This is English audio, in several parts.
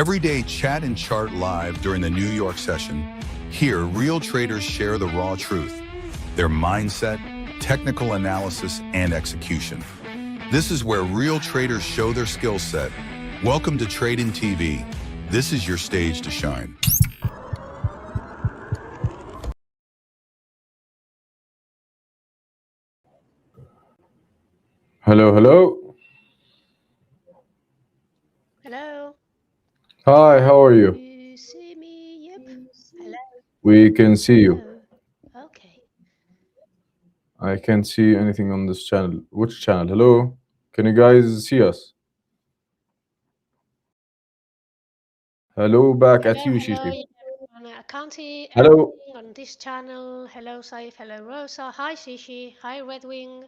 Everyday chat and chart live during the New York session. Here, real traders share the raw truth, their mindset, technical analysis, and execution. This is where real traders show their skill set. Welcome to Tradin TV. This is your stage to shine. Hello, hello. Hello. Hi, how are you? You see me? Yep. Hello. We can see you. Hello. Okay. I can't see anything on this channel. Which channel? Hello? Can you guys see us? Hello, back at Hello, you, hello, Shishi. yeah, everyone. I can't see Hello. anything on this channel. Hello, Saif. Hello, Rosa. Hi, Shishi. Hi, Red Wing.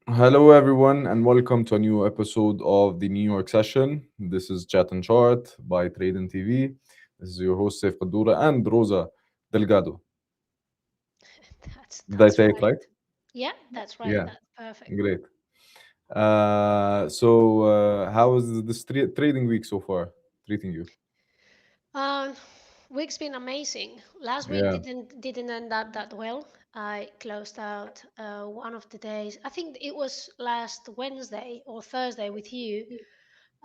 Hello, everyone, and welcome to a new episode of the New York session. This is Chat and Chart by Tradin TV. This is your host, Saif Qaddoura, and Rosa Delgado. That's Did I that's say it right. right? Yeah, that's right. Yeah, That's perfect. great. How is this trading week so far treating you? Um, Week's been amazing. Last week Yeah, didn't end up that well. I closed out one of the days. I think it was last Wednesday or Thursday with you.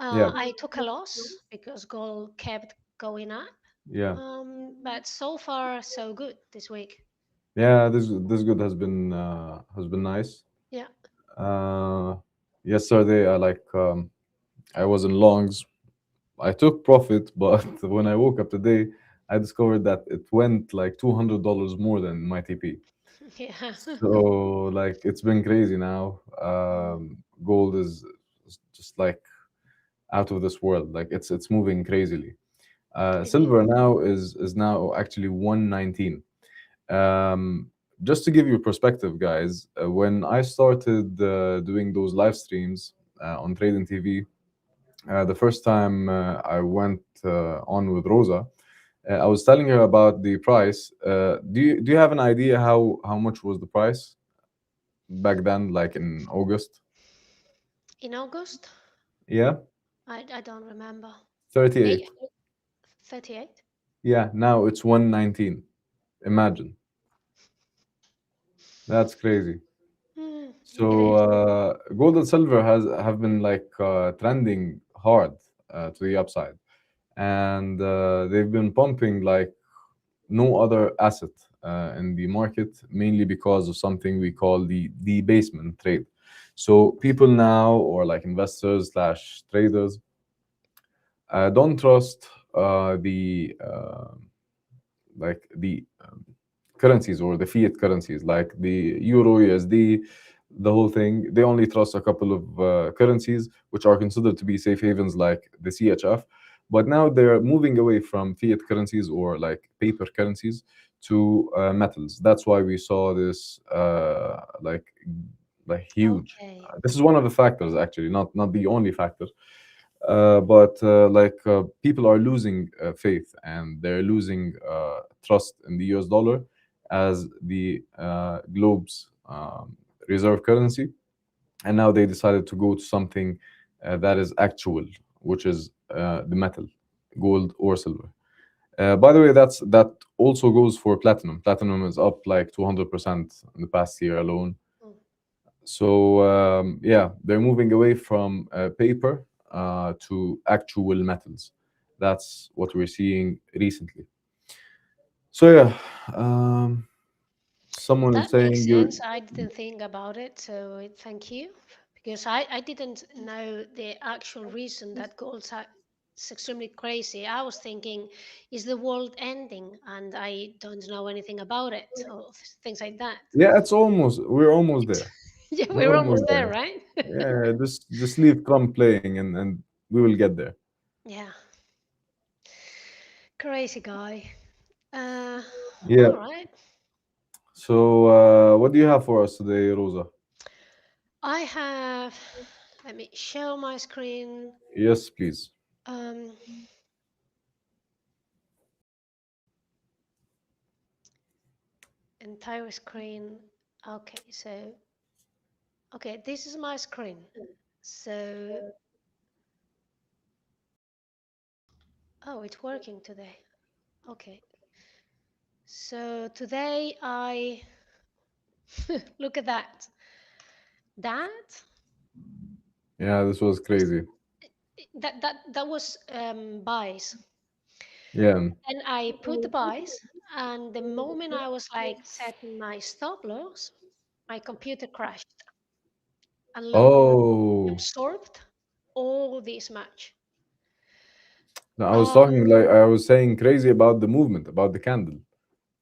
yeah, I took a loss because gold kept going up. yeah. But so far so good this week. Yeah, this good has been nice. Yeah. Uh, Yesterday I was in longs. I took profit, but when I woke up today, I discovered that it went like $200 more than my TP. Yeah. So like it's been crazy now. Mm, Gold is just like out of this world. Like it's moving crazily. it is. Silver now is now actually 119. Um, just to give you perspective, guys, when I started doing those live streams on Trading TV, the first time I went on with Rosa, I was telling her about the price. Do you have an idea how much was the price back then, like in August? In August? Yeah, I don't remember. 38. Eight, 38? Yeah, now it's 119. Imagine. That's crazy. It So is. gold and silver have been like trending hard to the upside, and they've been pumping like no other asset in the market, mainly because of something we call the debasement trade. So people now, or like investors slash traders, don't trust the currencies or the fiat currencies like the euro, USD, the whole thing. They only trust a couple of currencies which are considered to be safe havens like the CHF. But now they're moving away from fiat currencies or like paper currencies to metals. That's why we saw this like huge. Okay. This is one of the factors, actually, not the only factor. But people are losing faith and they're losing trust in the US dollar as the globe's reserve currency. And now they decided to go to something that is actual, which is the metal, gold or silver. By the way, that also goes for platinum. Platinum is up like 200% in the past year alone. Mm. So yeah, they're moving away from paper to actual metals. That's what we're seeing recently. So yeah, someone is That makes saying you. sense. I didn't think about it, so thank you. Because I didn't know the actual reason that is extremely crazy. I was thinking, is the world ending? And I don't know anything about it, or things like that. Yeah, we're almost there. Yeah, We're we're almost almost there, there. right? Yeah, just leave Trump playing and we will get there. Yeah, crazy guy. Uh, Yeah. all right. So what do you have for us today, Rosa? I have. Let me show my screen. Yes, please. Um, Entire screen. Okay, so okay, this is my screen. So Oh, it's working today. Okay. So today I look at that. That Yeah, this was crazy. that was buys. Yeah. And I put the buys, and the moment I was like setting my stop loss, my computer crashed and loaded, Oh, absorbed all this much. no, I was Um, talking like I was saying crazy about the movement, about the candle,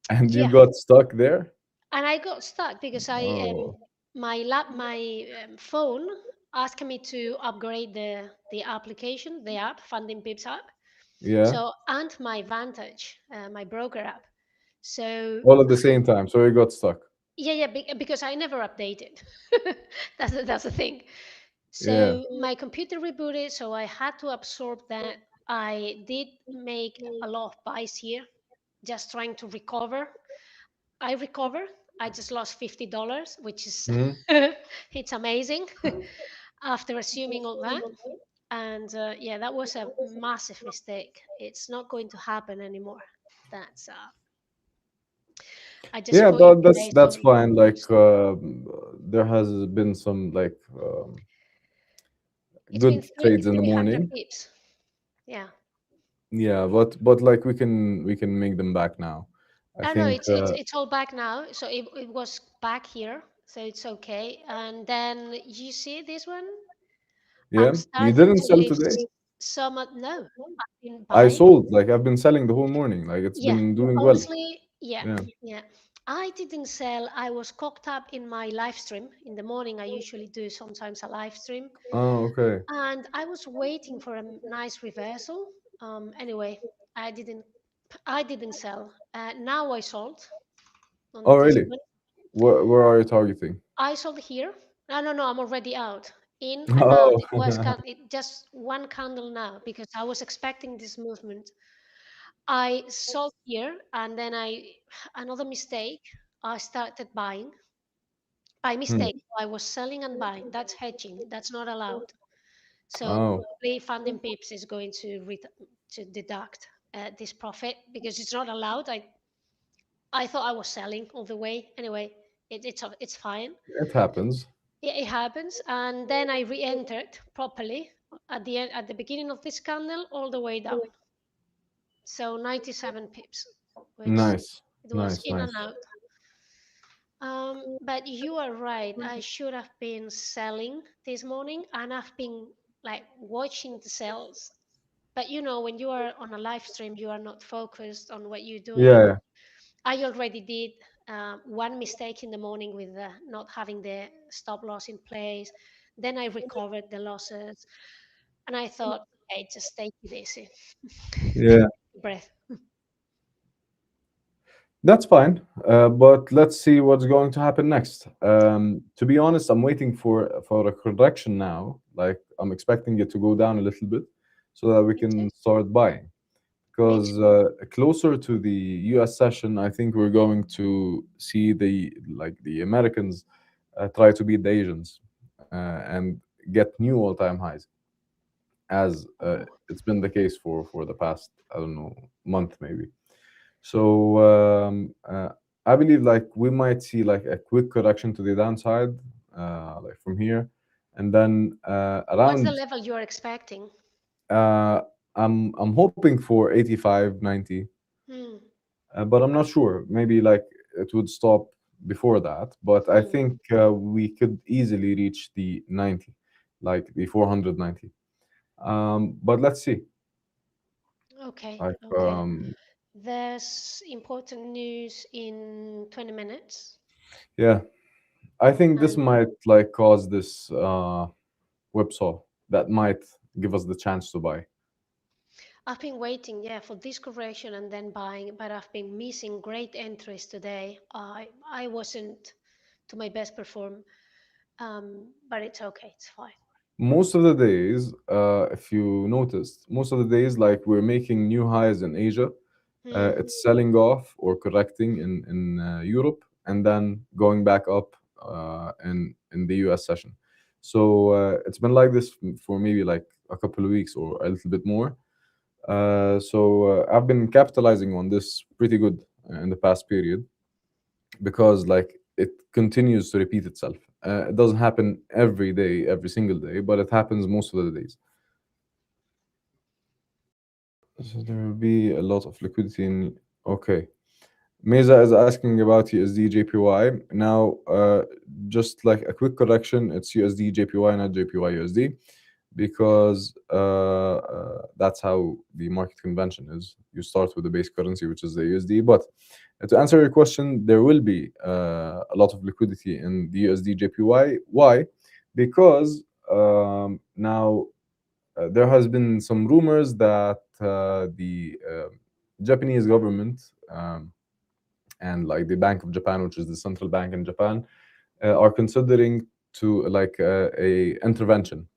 and you yeah, got stuck there. and I got stuck because Oh, my phone asked me to upgrade the application, the app, Funding Pips app. yeah, So and my Vantage, my broker app. So all at the same time. So you got stuck. yeah, yeah, because I never updated. That's the thing. Yeah. So my computer rebooted, so I had to absorb that. I did make a lot of buys here, just trying to recover. I recovered. I just lost $50, which is Hmm. it's amazing after assuming all that. And yeah, that was a massive mistake. It's not going to happen anymore. That's I just Yeah, put in but today's that's only. fine. Like there has been some like It's been good three trades in the 300 morning. pips. Yeah. Yeah, but like we can make them back now. I Oh no, think it's all back now. So it was back here, so it's okay. And then you see this one. yeah, I'm you starting didn't to sell lift today. some. No, I've been I buying. sold. Like I've been selling the whole morning. Like it's Yeah, been doing well. honestly, yeah, Yeah. yeah. I didn't sell. I was cocked up in my live stream in the morning. I usually do sometimes a live stream, Oh, okay. and I was waiting for a nice reversal. Anyway, I didn't. I didn't sell. Now I sold Oh, on this really? one. Where are you targeting? I sold here. No, no, no. I'm already out. In and out. Oh, It just one candle now because I was expecting this movement. I sold here and then I another mistake. I started buying by hmm. mistake. I was selling and buying. That's hedging. That's not allowed. So Oh, probably funding pips is going to to deduct this profit because it's not allowed. I thought I was selling all the way. Anyway, it's fine. it happens. Yeah, it happens. And then I re-entered properly at the end, at the beginning of this candle, all the way down. So 97 pips, which Nice, it was nice, in and nice. out. But you are right. I should have been selling this morning, and I've been like watching the sales. But you know, when you are on a live stream, you are not focused on what you're doing. Yeah, I already did one mistake in the morning with not having the stop loss in place. Then I recovered the losses, and I thought, hey, just take it easy, yeah. breath. That's fine. But let's see what's going to happen next. To be honest, I'm waiting for a correction now. Like I'm expecting it to go down a little bit, so that we Me too. can start buying. Me Because too. closer to the U.S. session, I think we're going to see the Americans try to beat the Asians and get new all-time highs, as Oh, it's been the case for the past, I don't know, month maybe. So I believe like we might see like a quick correction to the downside, like from here, and then what's the around. level you are expecting? Uh, I'm hoping for 85, 90. Hmm. But I'm not sure. Maybe like it would stop before that. But I Hmm. think we could easily reach the 90, like the 490. But let's see. Okay. Like, Okay. There's important news in 20 minutes. yeah, I think this And might like cause this whipsaw that might give us the chance to buy. I've been waiting, yeah, for this correction and then buying, but I've been missing great entries today. I wasn't to my best perform, but it's okay, it's fine. Most of the days, if you noticed, most of the days, like we're making new highs in Asia, Hmm. it's selling off or correcting in Europe, and then going back up in the US session. So it's been like this for maybe like a couple of weeks or a little bit more. I've been capitalizing on this pretty good in the past period because like it continues to repeat itself. It doesn't happen every day, every single day, but it happens most of the days. So there will be a lot of liquidity in. Okay. Mesa is asking about USD JPY. Now, just like a quick correction, it's USD JPY, not JPY USD, because that's how the market convention is. You start with the base currency, which is the USD. But to answer your question, there will be a lot of liquidity in the USD JPY. Why? Because now there has been some rumors that the Japanese government and like the Bank of Japan, which is the central bank in Japan, are considering to like a intervention.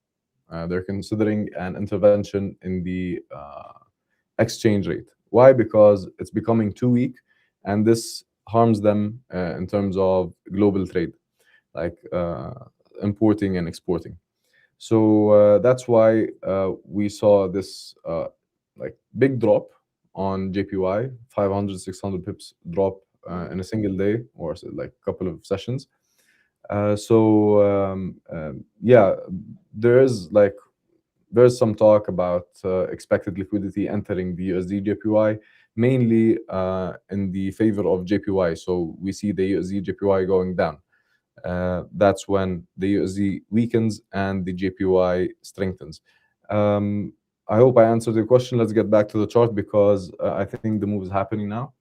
They're considering an intervention in the exchange rate. Why? Because it's becoming too weak, and this harms them in terms of global trade, like importing and exporting. So that's why we saw this like big drop on JPY, 500, 600 pips drop in a single day or like a couple of sessions. Yeah, there is like there's some talk about expected liquidity entering the USD JPY, mainly in the favor of JPY. So we see the USD JPY going down. That's when the USD weakens and the JPY strengthens. I hope I answered your question. Let's get back to the chart because I think the move is happening now.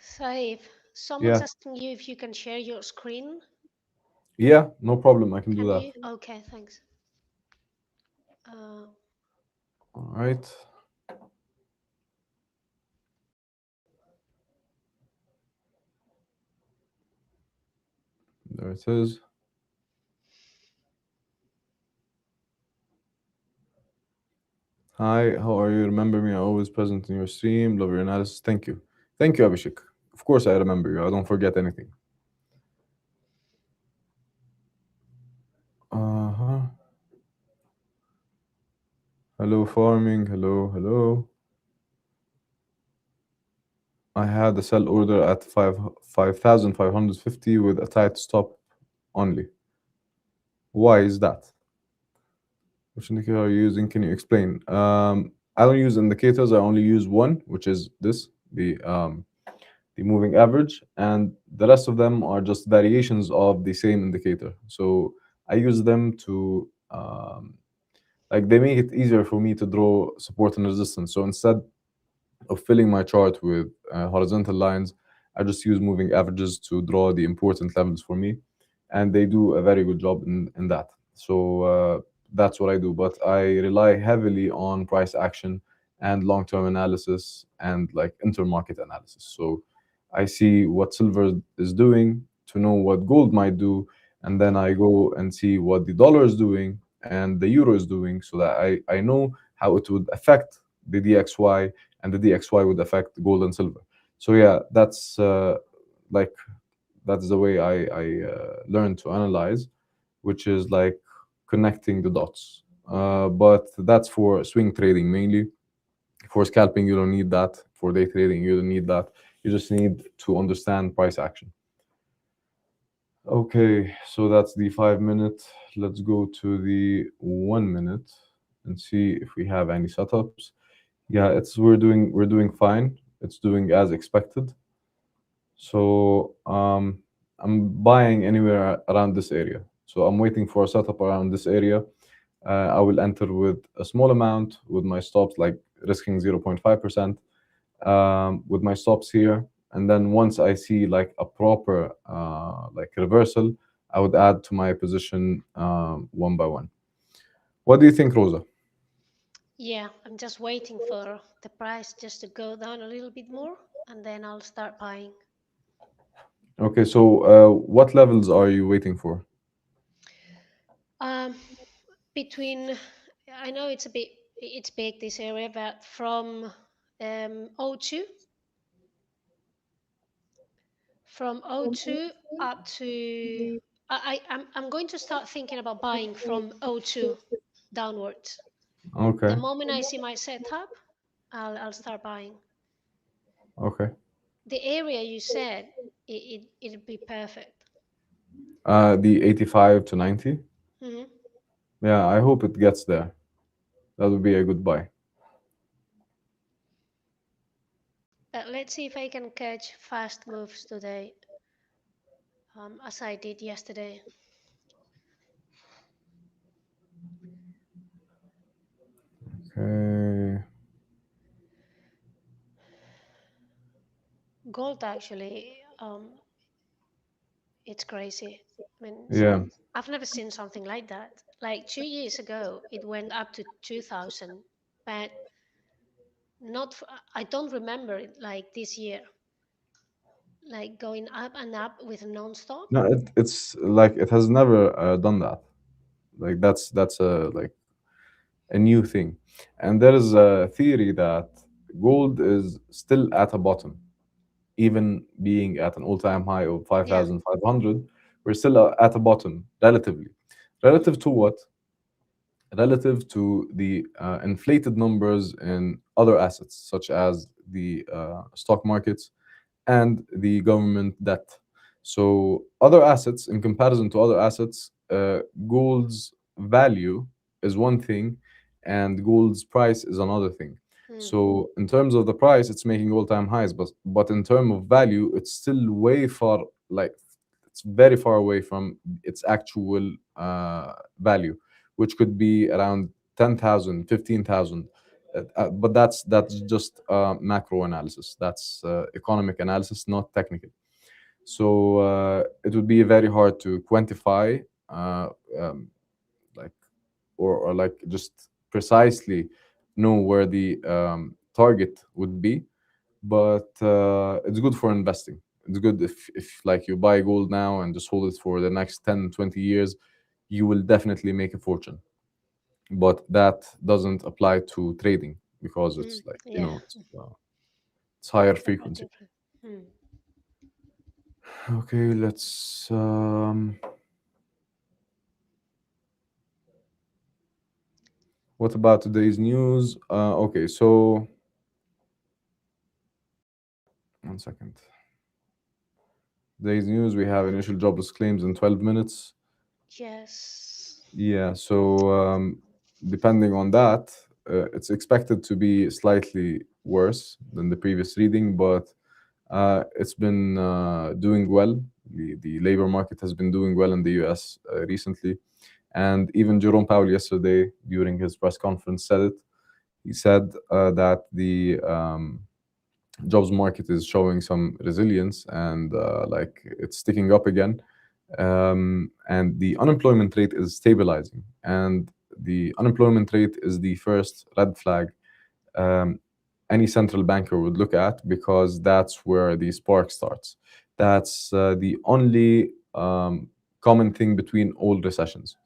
Saif, someone's Yeah, asking you if you can share your screen. yeah, no problem. I can do Can that. you? Okay, thanks. Uh, All right, there it is. Hi, how are you? Remember me? I'm always present in your stream. Love your analysis. Thank you. Thank you, Abhishek. Of course, I remember you. I don't forget anything. Uh huh. Hello, farming. Hello, hello. I had a sell order at 5,550 with a tight stop only. Why is that? Which indicator are you using? Can you explain? I don't use indicators. I only use one, which is this, the moving average, and the rest of them are just variations of the same indicator. So I use them to like they make it easier for me to draw support and resistance. So instead of filling my chart with horizontal lines, I just use moving averages to draw the important levels for me, and they do a very good job in that. So that's what I do. But I rely heavily on price action and long-term analysis and like intermarket analysis. So I see what silver is doing to know what gold might do, and then I go and see what the dollar is doing and the euro is doing, so that I know how it would affect the DXY, and the DXY would affect gold and silver. So yeah, that's like that's the way I learn to analyze, which is like connecting the dots. But that's for swing trading mainly. For scalping, you don't need that. For day trading, you don't need that. You just need to understand price action. Okay, so that's the 5 minute. Let's go to the 1 minute and see if we have any setups. Yeah, it's we're doing fine. It's doing as expected. So I'm buying anywhere around this area. So I'm waiting for a setup around this area. I will enter with a small amount with my stops, like risking 0.5%, with my stops here. And then once I see like a proper like reversal, I would add to my position one by one. What do you think, Rosa? yeah, I'm just waiting for the price just to go down a little bit more, and then I'll start buying. Okay, so what levels are you waiting for? Um, between, I know it's big this area, but from O2, from O2 up to I'm going to start thinking about buying from O2 downwards. The Okay. moment I see my setup, I'll start buying. Okay. The area you said, it'd be perfect. The 85 to 90. Hmm. Yeah, I hope it gets there. That would be a good buy. Let's see if I can catch fast moves today, as I did yesterday. Okay. Gold actually, it's crazy. I mean, Yeah. I've never seen something like that. Like 2 years ago, it went up to 2000, but not. I don't remember it like this year, like going up and up with non-stop. No, it's like it has never done that. Like that's a like a new thing. And there is a theory that gold is still at a bottom, even being at an all-time high of Yeah. 5,500. We're still at a bottom relatively. Relative to what? Relative to the inflated numbers in other assets, such as the stock markets and the government debt. So, other assets, in comparison to other assets, gold's value is one thing, and gold's price is another thing. Mm. So, in terms of the price, it's making all-time highs, but in terms of value, it's still way far, like it's very far away from its actual value, which could be around 10,000, 15,000. But that's just macro analysis. That's economic analysis, not technical. So it would be very hard to quantify, um, like or like just precisely know where the target would be. But it's good for investing. It's good if like you buy gold now and just hold it for the next 10, 20 years, you will definitely make a fortune. But that doesn't apply to trading because Mm. it's like Yeah, it's higher it's a bit frequency. different. Mm. Okay, let's what about today's news? Okay, so one second. Today's news, we have initial jobless claims in 12 minutes. Yes. Yeah, so depending on that, it's expected to be slightly worse than the previous reading, but it's been doing well. The labor market has been doing well in the US recently. And even Jerome Powell yesterday, during his press conference, said it. He said that the jobs market is showing some resilience and like it's sticking up again, and the unemployment rate is stabilizing, and the unemployment rate is the first red flag um, any central banker would look at, because that's where the spark starts. That's the only common thing between all recessions.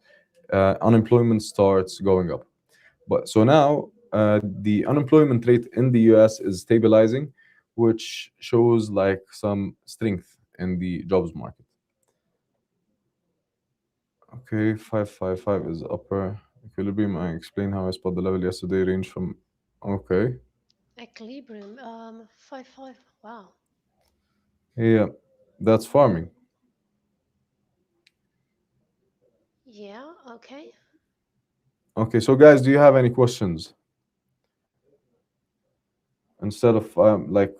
Unemployment starts going up. But so now the unemployment rate in the US is stabilizing, which shows like some strength in the jobs market. Okay, 555 is upper equilibrium. I explained how I spot the level yesterday, range from. Okay. Equilibrium. 5-5. Wow. Yeah, that's farming. Yeah. Okay. Okay, so guys, do you have any questions? Instead of like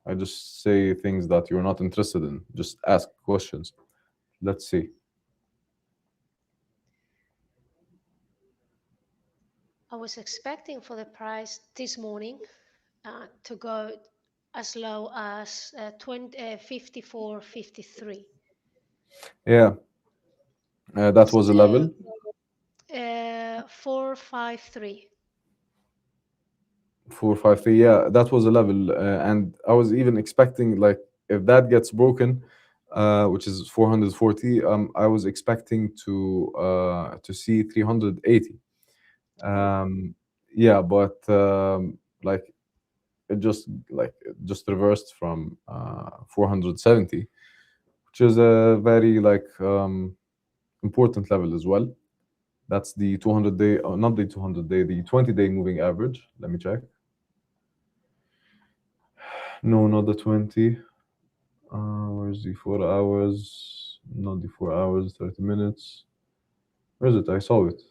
I just say things that you're not interested in, just ask questions. Let's see. I was expecting for the price this morning to go as low as 54.53. Yeah, that was a So level. 453. 453. Yeah, that was a level, and I was even expecting like if that gets broken, which is 440. I was expecting to see 380. Oh, Yeah, but like it just reversed from 470, which is a very like important level as well. That's the 200-day, or not the 200-day, the 20-day moving average. Let me check. No, not the 20. Where's the 4 hours? Not the 4 hours, 30 minutes. Where is it? I saw it.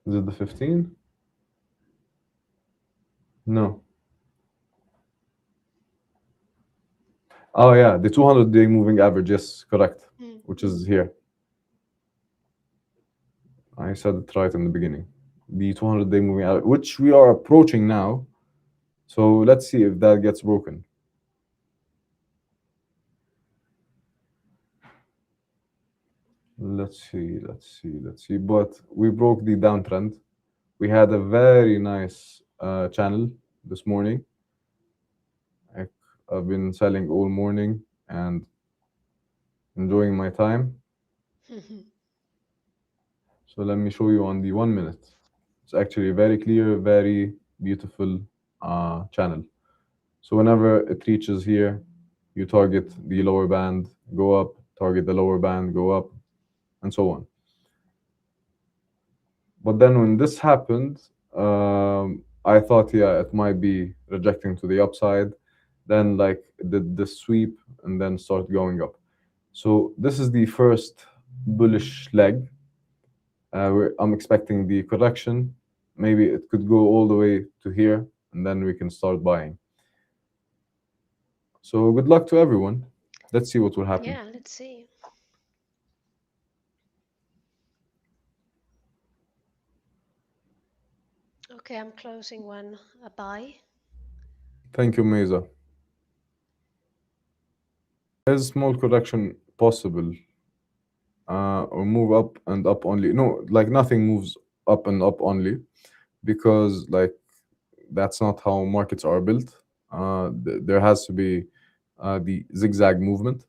Is it the 15? No. Oh, yeah, the 200-day moving average. Yes, correct. Which is here. I said it right in the beginning. The 200-day moving average, which we are approaching now. So let's see if that gets broken. Let's see. But we broke the downtrend. We had a very nice channel this morning. I've been selling all morning and enjoying my time. So let me show you on the 1 minute. It's actually a very clear, very beautiful channel. So whenever it reaches here, you target the lower band, go up, target the lower band, go up, and so on. But then when this happened, I thought, yeah, it might be rejecting to the upside. Then like it did the sweep and then start going up. So this is the first bullish leg. I'm expecting the correction. Maybe it could go all the way to here, and then we can start buying. So good luck to everyone. Let's see what will happen. Yeah, let's see. Okay, I'm closing one a buy. Thank you, Meza. Is small correction possible? Or move up and up only? No, like nothing moves up and up only, because like that's not how markets are built. There has to be the zigzag movement.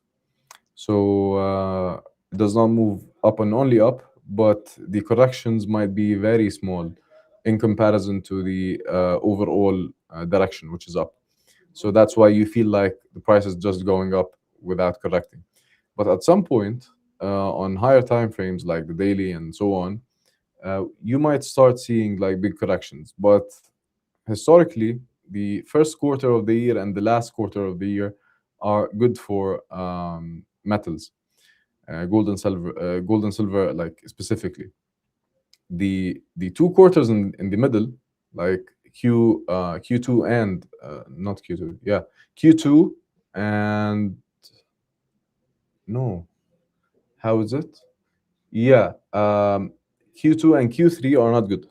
So it does not move up and only up, but the corrections might be very small in comparison to the overall direction, which is up. So that's why you feel like the price is just going up without correcting. But at some point, on higher time frames like the daily and so on, you might start seeing like big corrections. But historically, the first quarter of the year and the last quarter of the year are good for metals, gold and silver, like specifically. The 2 quarters in the middle, like Q2 and not Q2, yeah, Q2 and no, how is it? Yeah, Q2 and Q3 are not good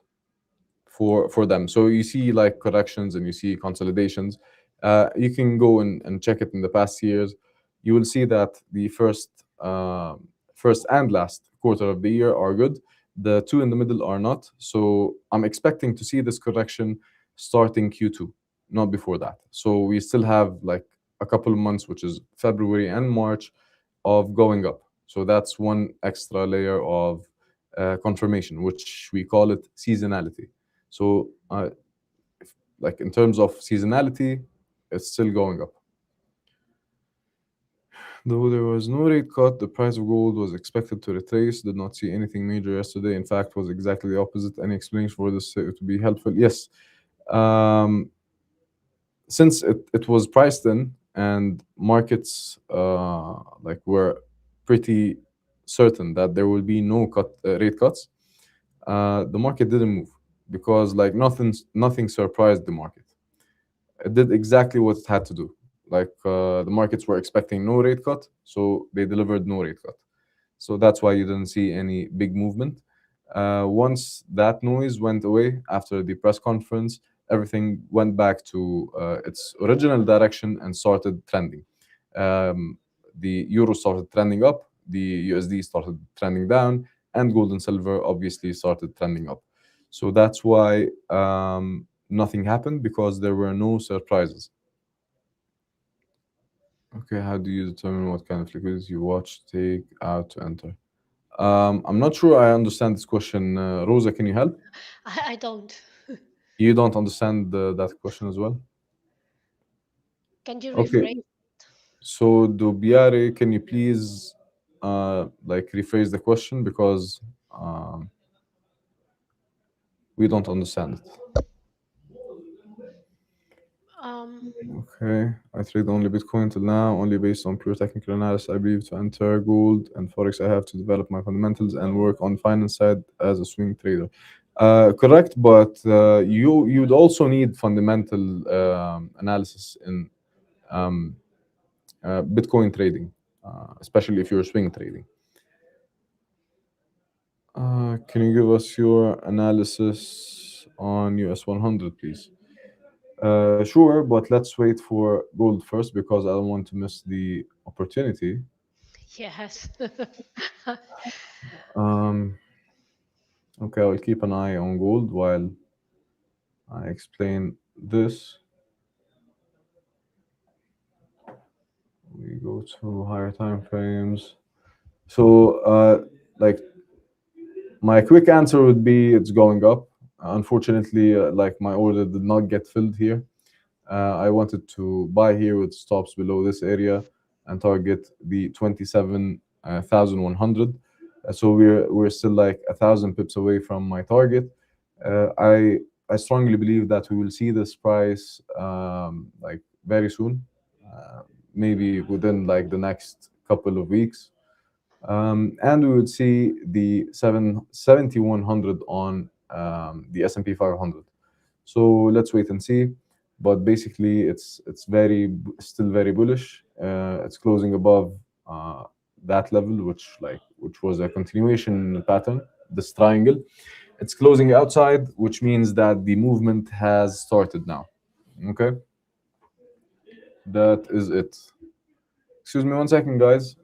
for them. So you see like corrections and you see consolidations. You can go and check it in the past years. You will see that the first and last quarter of the year are good. The two in the middle are not. So I'm expecting to see this correction starting Q2, not before that. So we still have like a couple of months, which is February and March, of going up. So that's one extra layer of confirmation, which we call it seasonality. So, like in terms of seasonality, it's still going up. Though there was no rate cut, the price of gold was expected to retrace. Did not see anything major yesterday. In fact, was exactly the opposite. Any explanation for this would be helpful? Yes. Since it was priced in and markets like were pretty certain that there will be no rate cuts, the market didn't move because like nothing surprised the market. It did exactly what it had to do. Like the markets were expecting no rate cut, so they delivered no rate cut. So that's why you didn't see any big movement. Once that noise went away after the press conference, everything went back to its original direction and started trending. The euro started trending up, the USD started trending down, and gold and silver obviously started trending up. So that's why nothing happened, because there were no surprises. Okay, how do you determine what kind of liquidity you watch, take out to enter? I'm not sure I understand this question. Rosa, can you help? I don't. You don't understand that question as well? Can you Okay. rephrase? So, Dubiare, can you please like rephrase the question because um, we don't understand it. Um, Okay, I trade only Bitcoin till now, only based on pure technical analysis. I believe to enter gold and forex, I have to develop my fundamentals and work on finance side as a swing trader. Correct, but you'd also need fundamental analysis in um, Bitcoin trading, especially if you're swing trading. Can you give us your analysis on US 100, please? Sure, but let's wait for gold first because I don't want to miss the opportunity. yes. Um, okay, I'll keep an eye on gold while I explain this. We go to higher time frames. So, like, my quick answer would be it's going up. Unfortunately, like my order did not get filled here. I wanted to buy here with stops below this area and target the 27,100. So we're still like 1,000 pips away from my target. I strongly believe that we will see this price like very soon, maybe within like the next couple of weeks. And we would see the 77100 on the S&P 500. So let's wait and see. But basically, it's still very bullish. It's closing above that level, which was a continuation pattern. This triangle, it's closing outside, which means that the movement has started now. Okay, that is it. Excuse me one second, guys.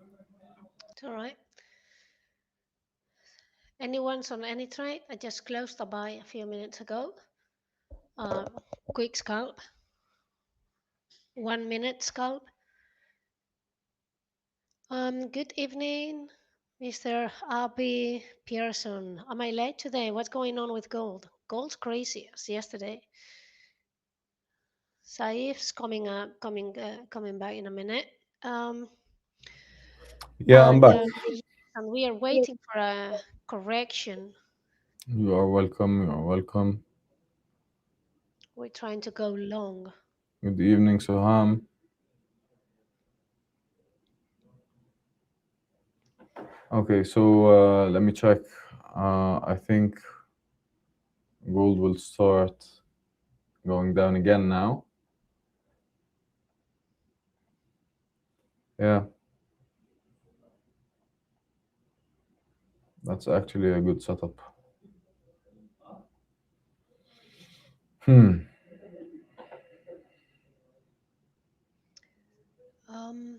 It's all right. Anyone's on any trade? I just closed a buy a few minutes ago. Quick scalp, 1 minute scalp. Good evening, Mr. Abby Pearson. Am I late today? What's going on with gold? Gold's crazy as yesterday. Saif's coming back in a minute. Um, Yeah, I'm back. yes, and we are waiting for a correction. You are welcome. You are welcome. We're trying to go long. Good evening, Soham. Okay, so let me check. I think gold will start going down again now. Yeah, that's actually a good setup. Hmm. Um,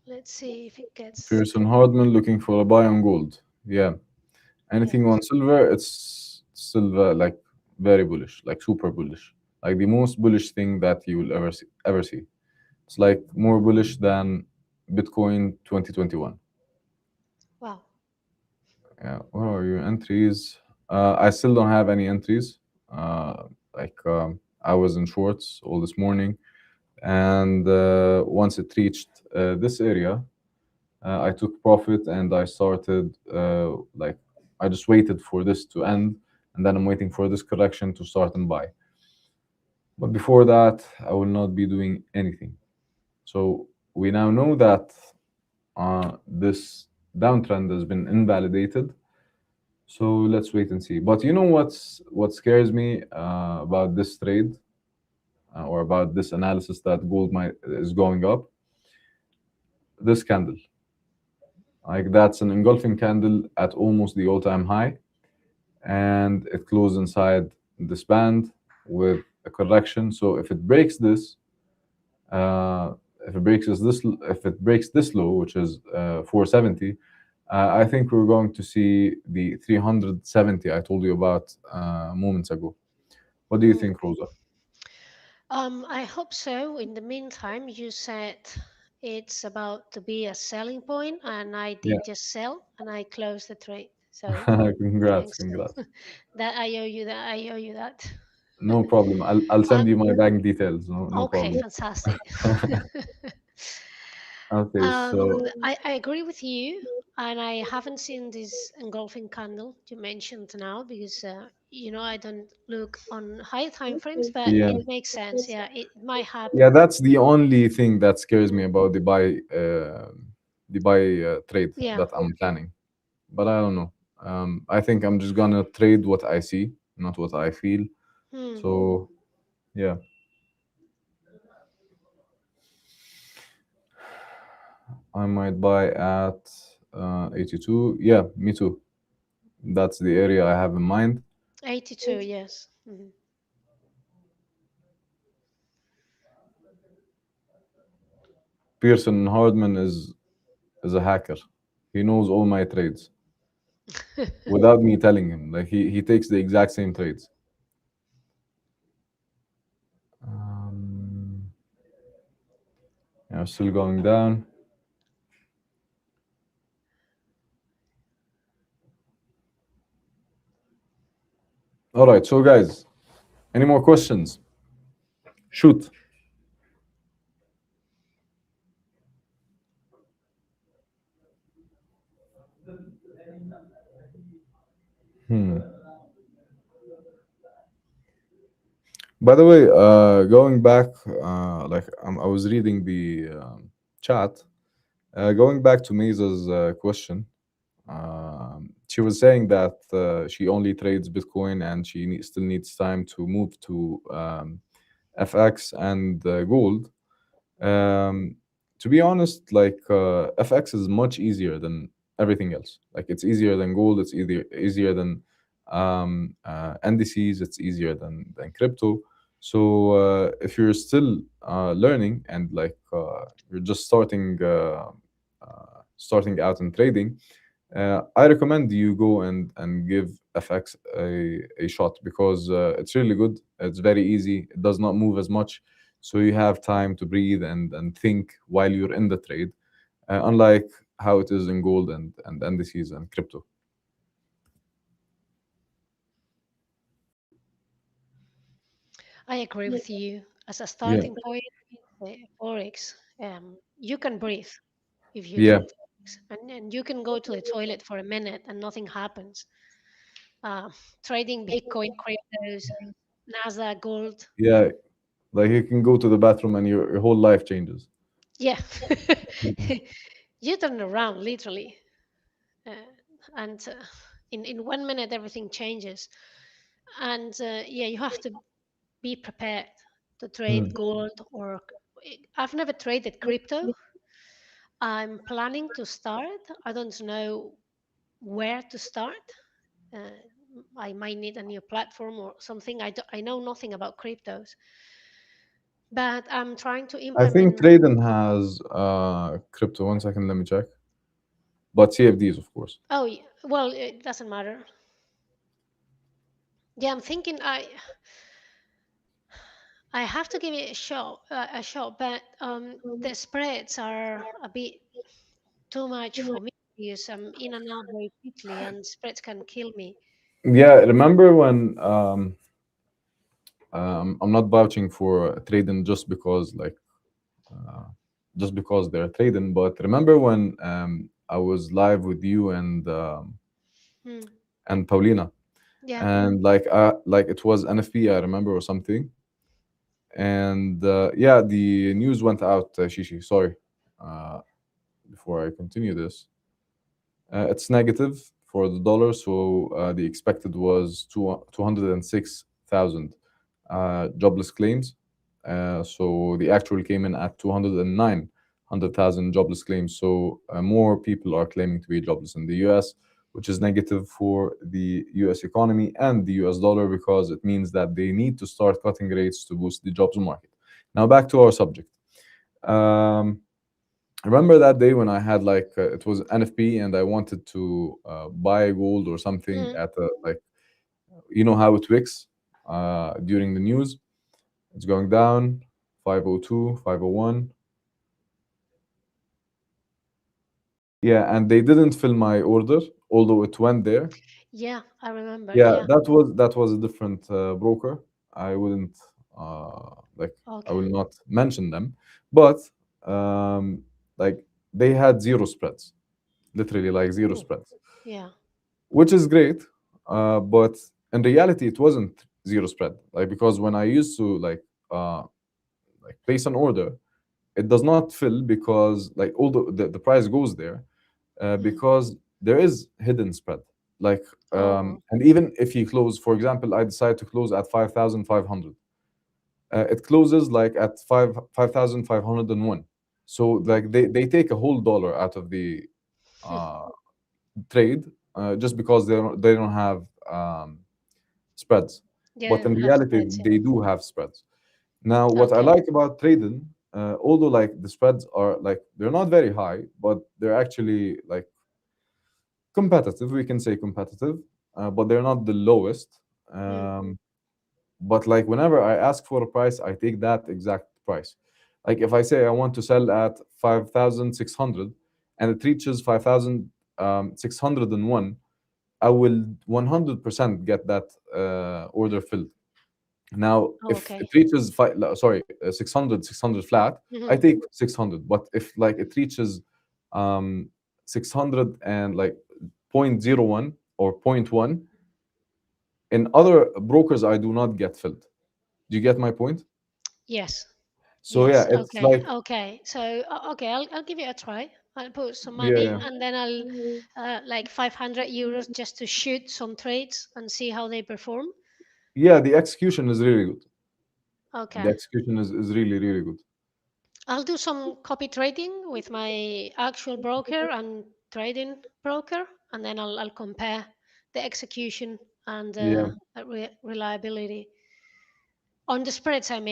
let's see if it gets. Pearson Hardman looking for a buy on gold. Yeah. Anything Yes. on silver, it's still like very bullish, like super bullish, like the most bullish thing that you will ever see. Ever see. It's like more bullish than Bitcoin 2021. Wow. Yeah, what are your entries? I still don't have any entries. I was in shorts all this morning, and once it reached this area, I took profit and I started like I just waited for this to end, and then I'm waiting for this correction to start and buy. But before that, I will not be doing anything. So we now know that this downtrend has been invalidated. So let's wait and see. But you know what scares me about this trade or about this analysis that gold might is going up? This candle, like that's an engulfing candle at almost the all-time high, and it closed inside this band with a correction. So uh, if it breaks this low, which is 470, I think we're going to see the 370 I told you about moments ago. What do you Mm. think, Rosa? I hope so. In the meantime, you said it's about to be a selling point, and I Yeah. did just sell, and I closed the trade. So Congrats, thanks. congrats. That I owe you that. I owe you that. No problem. I'll send um, you my bank details. No okay, problem. fantastic. Okay, so I agree with you, and I haven't seen this engulfing candle you mentioned now because I don't look on higher time frames, but yeah, it makes sense. Yeah, it might yeah, happen. that's the only thing that scares me Mm, about the buy trade yeah. that I'm planning. But I don't know. I think I'm just gonna trade what I see, not what I feel. Hmm. So yeah, I might buy at 82. Yeah, me too. That's the area I have in mind. 82. Yes. Pearson Hardman is a hacker. He knows all my trades without me telling him. Like he takes the exact same trades. Um, yeah, still going down. All right, so guys, any more questions? Shoot. Hmm. By the way, going back, I was reading the chat. Going back to Misa's question, she was saying that she only trades Bitcoin and she still needs time to move to FX and gold. Um, to be honest, FX is much easier than everything else. Like it's easier than gold. It's easier than indices. It's easier than crypto. So if you're still learning and you're just starting out in trading, I recommend you go and give FX a shot because it's really good. It's very easy. It does not move as much, so you have time to breathe and think while you're in the trade, unlike how it is in gold and indices and crypto. I agree with you. As a Yeah, starting point, forex, you can breathe if you yeah, trade forex, and you can go to the toilet for a minute and nothing happens. Uh, Trading Bitcoin, cryptos, Nasdaq, gold. yeah. Like you can go to the bathroom and your whole life changes. Yeah, you turn around literally, uh, and in 1 minute everything changes. And yeah, you have to be prepared to trade Hmm. gold or. I've never traded crypto. I'm planning to start. I don't know where to start. Uh, I might need a new platform or something. I know nothing about cryptos, but I'm trying to I think implement. Traden has crypto. 1 second, let me check. But CFDs, of course. Oh, well, it doesn't matter. Yeah, I'm thinking I have to give it a shot, but the spreads are a bit too much for me because I'm in and out very quickly, and spreads can kill me. Yeah, remember when I'm not vouching for trading uh, just because they're trading, but remember when I was live with you Hmm. and Paulina, Yeah. and like it was NFP, I remember, or something, and yeah, the news went out. Shishi, sorry. Uh, Before I continue this, it's negative for the dollar, so the expected was 206,000 jobless claims. So the actual came in at 209,000 jobless claims. So more people are claiming to be jobless in the US, which is negative for the US economy and the US dollar because it means that they need to start cutting rates to boost the jobs market. Now back to our subject. Um, Remember that day when I had it was NFP and I wanted to buy gold or something Mm. at you know how it wicks during the news. It's going down 502, 501. Yeah, and they didn't fill my order although it went there. Yeah, I remember. Yeah, Yeah. that was a different broker. I wouldn't like, I Okay. will not mention them, but um, like they had zero spreads, literally like zero Oh, spreads, yeah. which is great. But in reality, it wasn't zero spread. Like, because when I used to uh, place an order, it does not fill, because like although the price goes there, Mm. because there is hidden spread. Like, Oh. and even if you close, for example, I decide to close at 5,500, it closes like at 5,501. So Mm. like they take a whole dollar out of the uh, trade, just because they don't have spreads. Yeah, But they in don't have reality, spreads. Yeah. they do have spreads. Now, what I Okay. like about trading, although like the spreads are like, they're not very high, but they're actually like competitive. We can say competitive, but they're not the lowest. Mm. But like whenever I ask for a price, I take that exact price. Like if I say I want to sell at 5,600 and it reaches 5,601, I will 100% get that order filled. Now, Oh, if okay. it reaches 600 flat, I Hmm. take 600. But if like it reaches 600 and like point zero 0.01 or point 0.1, in other brokers, I do not get filled. Do you get my point? Yes. So yeah, Yes. it's Okay. like, Okay. So okay, I'll give it a try. I'll put some yeah, money yeah, and then I'll like 500 euros just to shoot some trades and see how they perform. yeah. The execution is really good. The Okay. execution is really, really good. I'll do some copy trading with my actual broker and trading broker, and then I'll compare the execution and Yeah. reliability on the spreads. I'm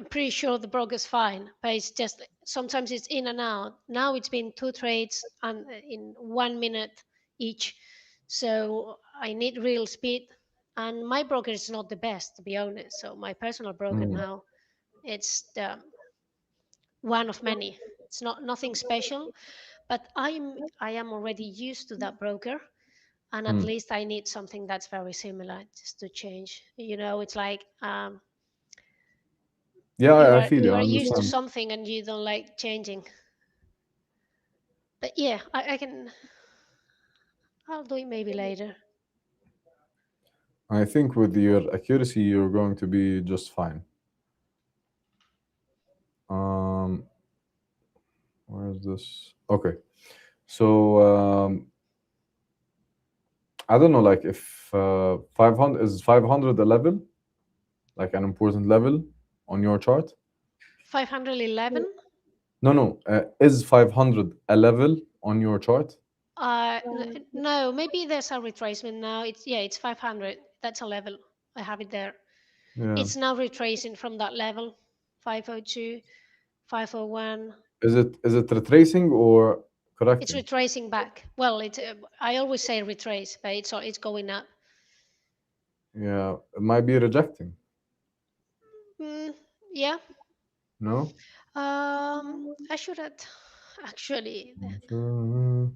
pretty sure the broker's fine, but it's just sometimes it's in and out. Now it's been two trades and in 1 minute each, so I need real speed. And my broker is not the best, to be honest. So my personal broker Mm, now, it's the one of many. It's not nothing special, but I am already used to that broker, and at mm. least I need something that's very similar just to change. It's like Yeah, you I are feel you you. I are used to understand. something and you don't like changing. But yeah, I can. I'll do it maybe later. I think with your accuracy, you're going to be just fine. Um, where's this? Okay. So I don't know, like if 500 is 500 a level, like an important level on your chart. 511. No, no. Is 500 a level on your chart? No, maybe there's a retracement now. It's 500. That's a level. I have it there. Yeah. It's now retracing from that level. 502, 501. Is it retracing or It's correcting? retracing back. Well, I always say retrace, but it's going up. Yeah, it might be rejecting. Mm, yeah. No. I should have actually. Mm,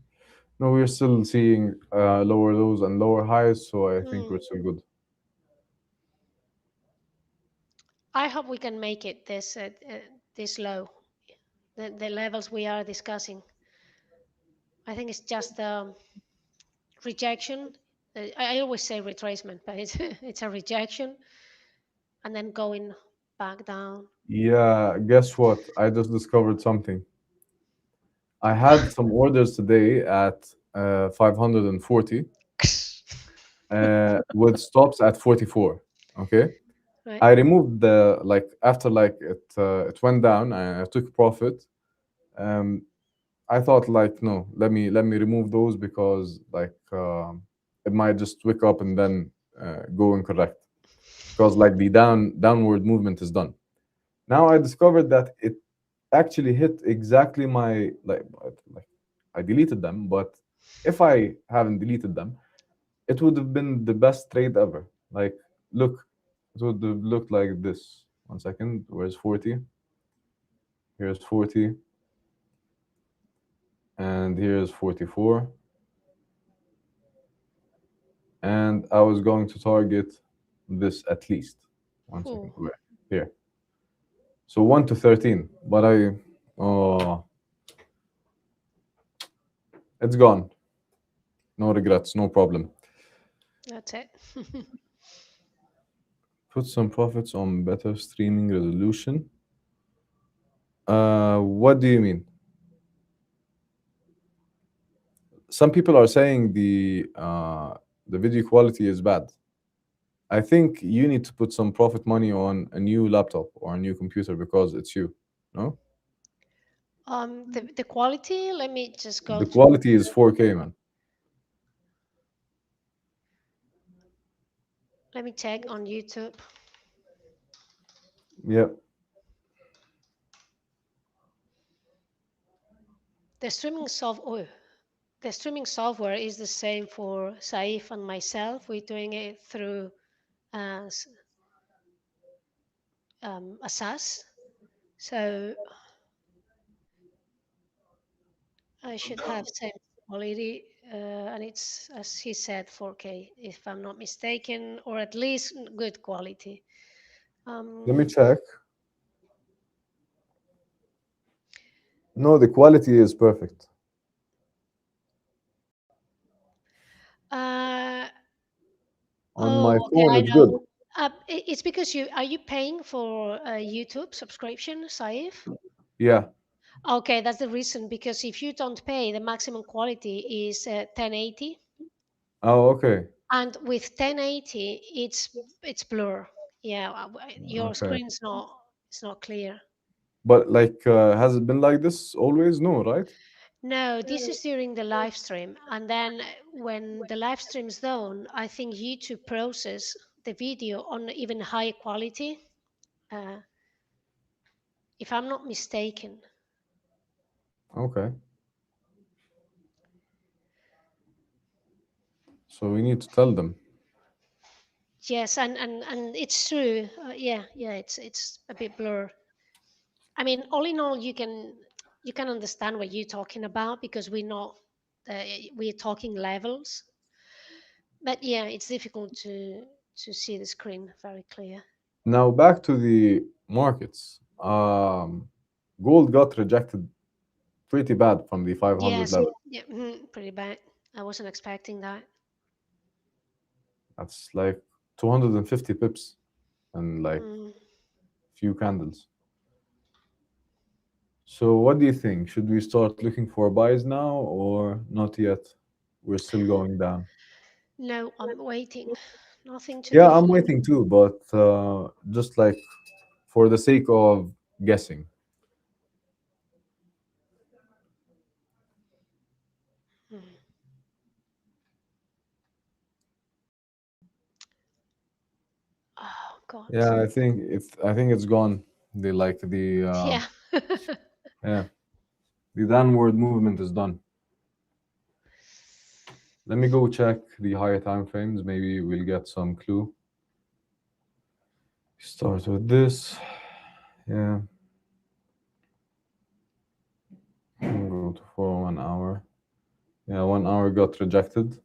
no, we're still seeing lower lows and lower highs, so I think Hmm, we're still good. I hope we can make it this low. The levels we are discussing. I think it's just rejection. I always say retracement, but it's it's a rejection and then going back down. Yeah, guess what? I just discovered something. I had some orders today at 540 with stops at 44. Okay. Right. I removed the, like, after like it went down and I took profit. Um, I thought like, no, let me remove those, because like it might just wake up and then go incorrect, because like the downward movement is done. Now I discovered that it actually hit exactly my like I deleted them, but if I haven't deleted them, it would have been the best trade ever. Like, look, it would have looked like this. One second, where's 40? Here's 40, and here's 44. and I was going to target this at least. One second. Ooh, Wait, here. So 1 to 13, but oh, it's gone. No regrets, no problem. that's it. Put some profits on better streaming resolution. What do you mean? Some people are saying the video quality is bad. I think you need to put some profit money on a new laptop or a new computer because it's you. No, The quality. Let me just go the to. quality is 4K, man. Let me check on YouTube. Yeah. The streaming software. The streaming software is the same for Saif and myself. We're doing it through uh, s- a SaaS. So I should have same quality, and it's as he said 4K, if I'm not mistaken, or at least good quality. Let Um, me check. No, the quality is perfect. uh, On my okay, phone, I it's know. good. It's because you are you paying for a YouTube subscription, Saif? Yeah. Okay, that's the reason. Because if you don't pay, the maximum quality is 1080, Oh, okay. and with 1080, it's blur. Yeah, your Okay. screen's not it's not clear. But like, has it been like this always? No, right? No, this is during the live stream, and then when the live stream's done, I think YouTube process the video on even higher quality. Uh, if I'm not mistaken. Okay. So we need to tell them. Yes, and it's true. Yeah, it's a bit blur. I mean, all in all, you can understand what you're talking about because uh, we're talking levels. But yeah, it's difficult to see the screen very clear. Now back to the markets. Gold got rejected pretty bad from the 500 Yes, level. yeah, pretty bad. I wasn't expecting that. That's like 250 pips and like Mm. few candles. So what do you think? Should we start looking for buys now or not yet? We're still going down. No, I'm waiting. Nothing to Yeah, do. I'm waiting too, but just like for the sake of guessing. Mm. Oh God. Yeah, I think it's gone. The like the Yeah. yeah, the downward movement is done. Let me go check the higher time frames. Maybe we'll get some clue. Start with this. Yeah, we'll go to for 1 hour. Yeah, 1 hour got rejected.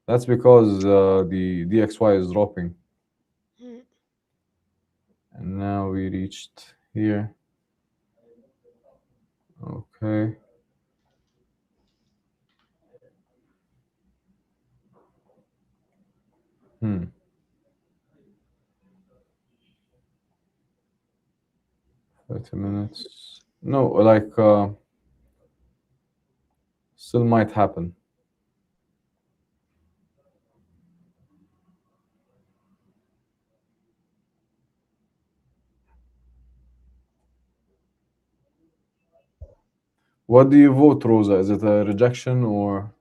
That's because the DXY is dropping, Mm. and now we reached here. Okay. Hmm. 30 minutes. No, like still might happen. What do you vote, Rosa? Is it a rejection or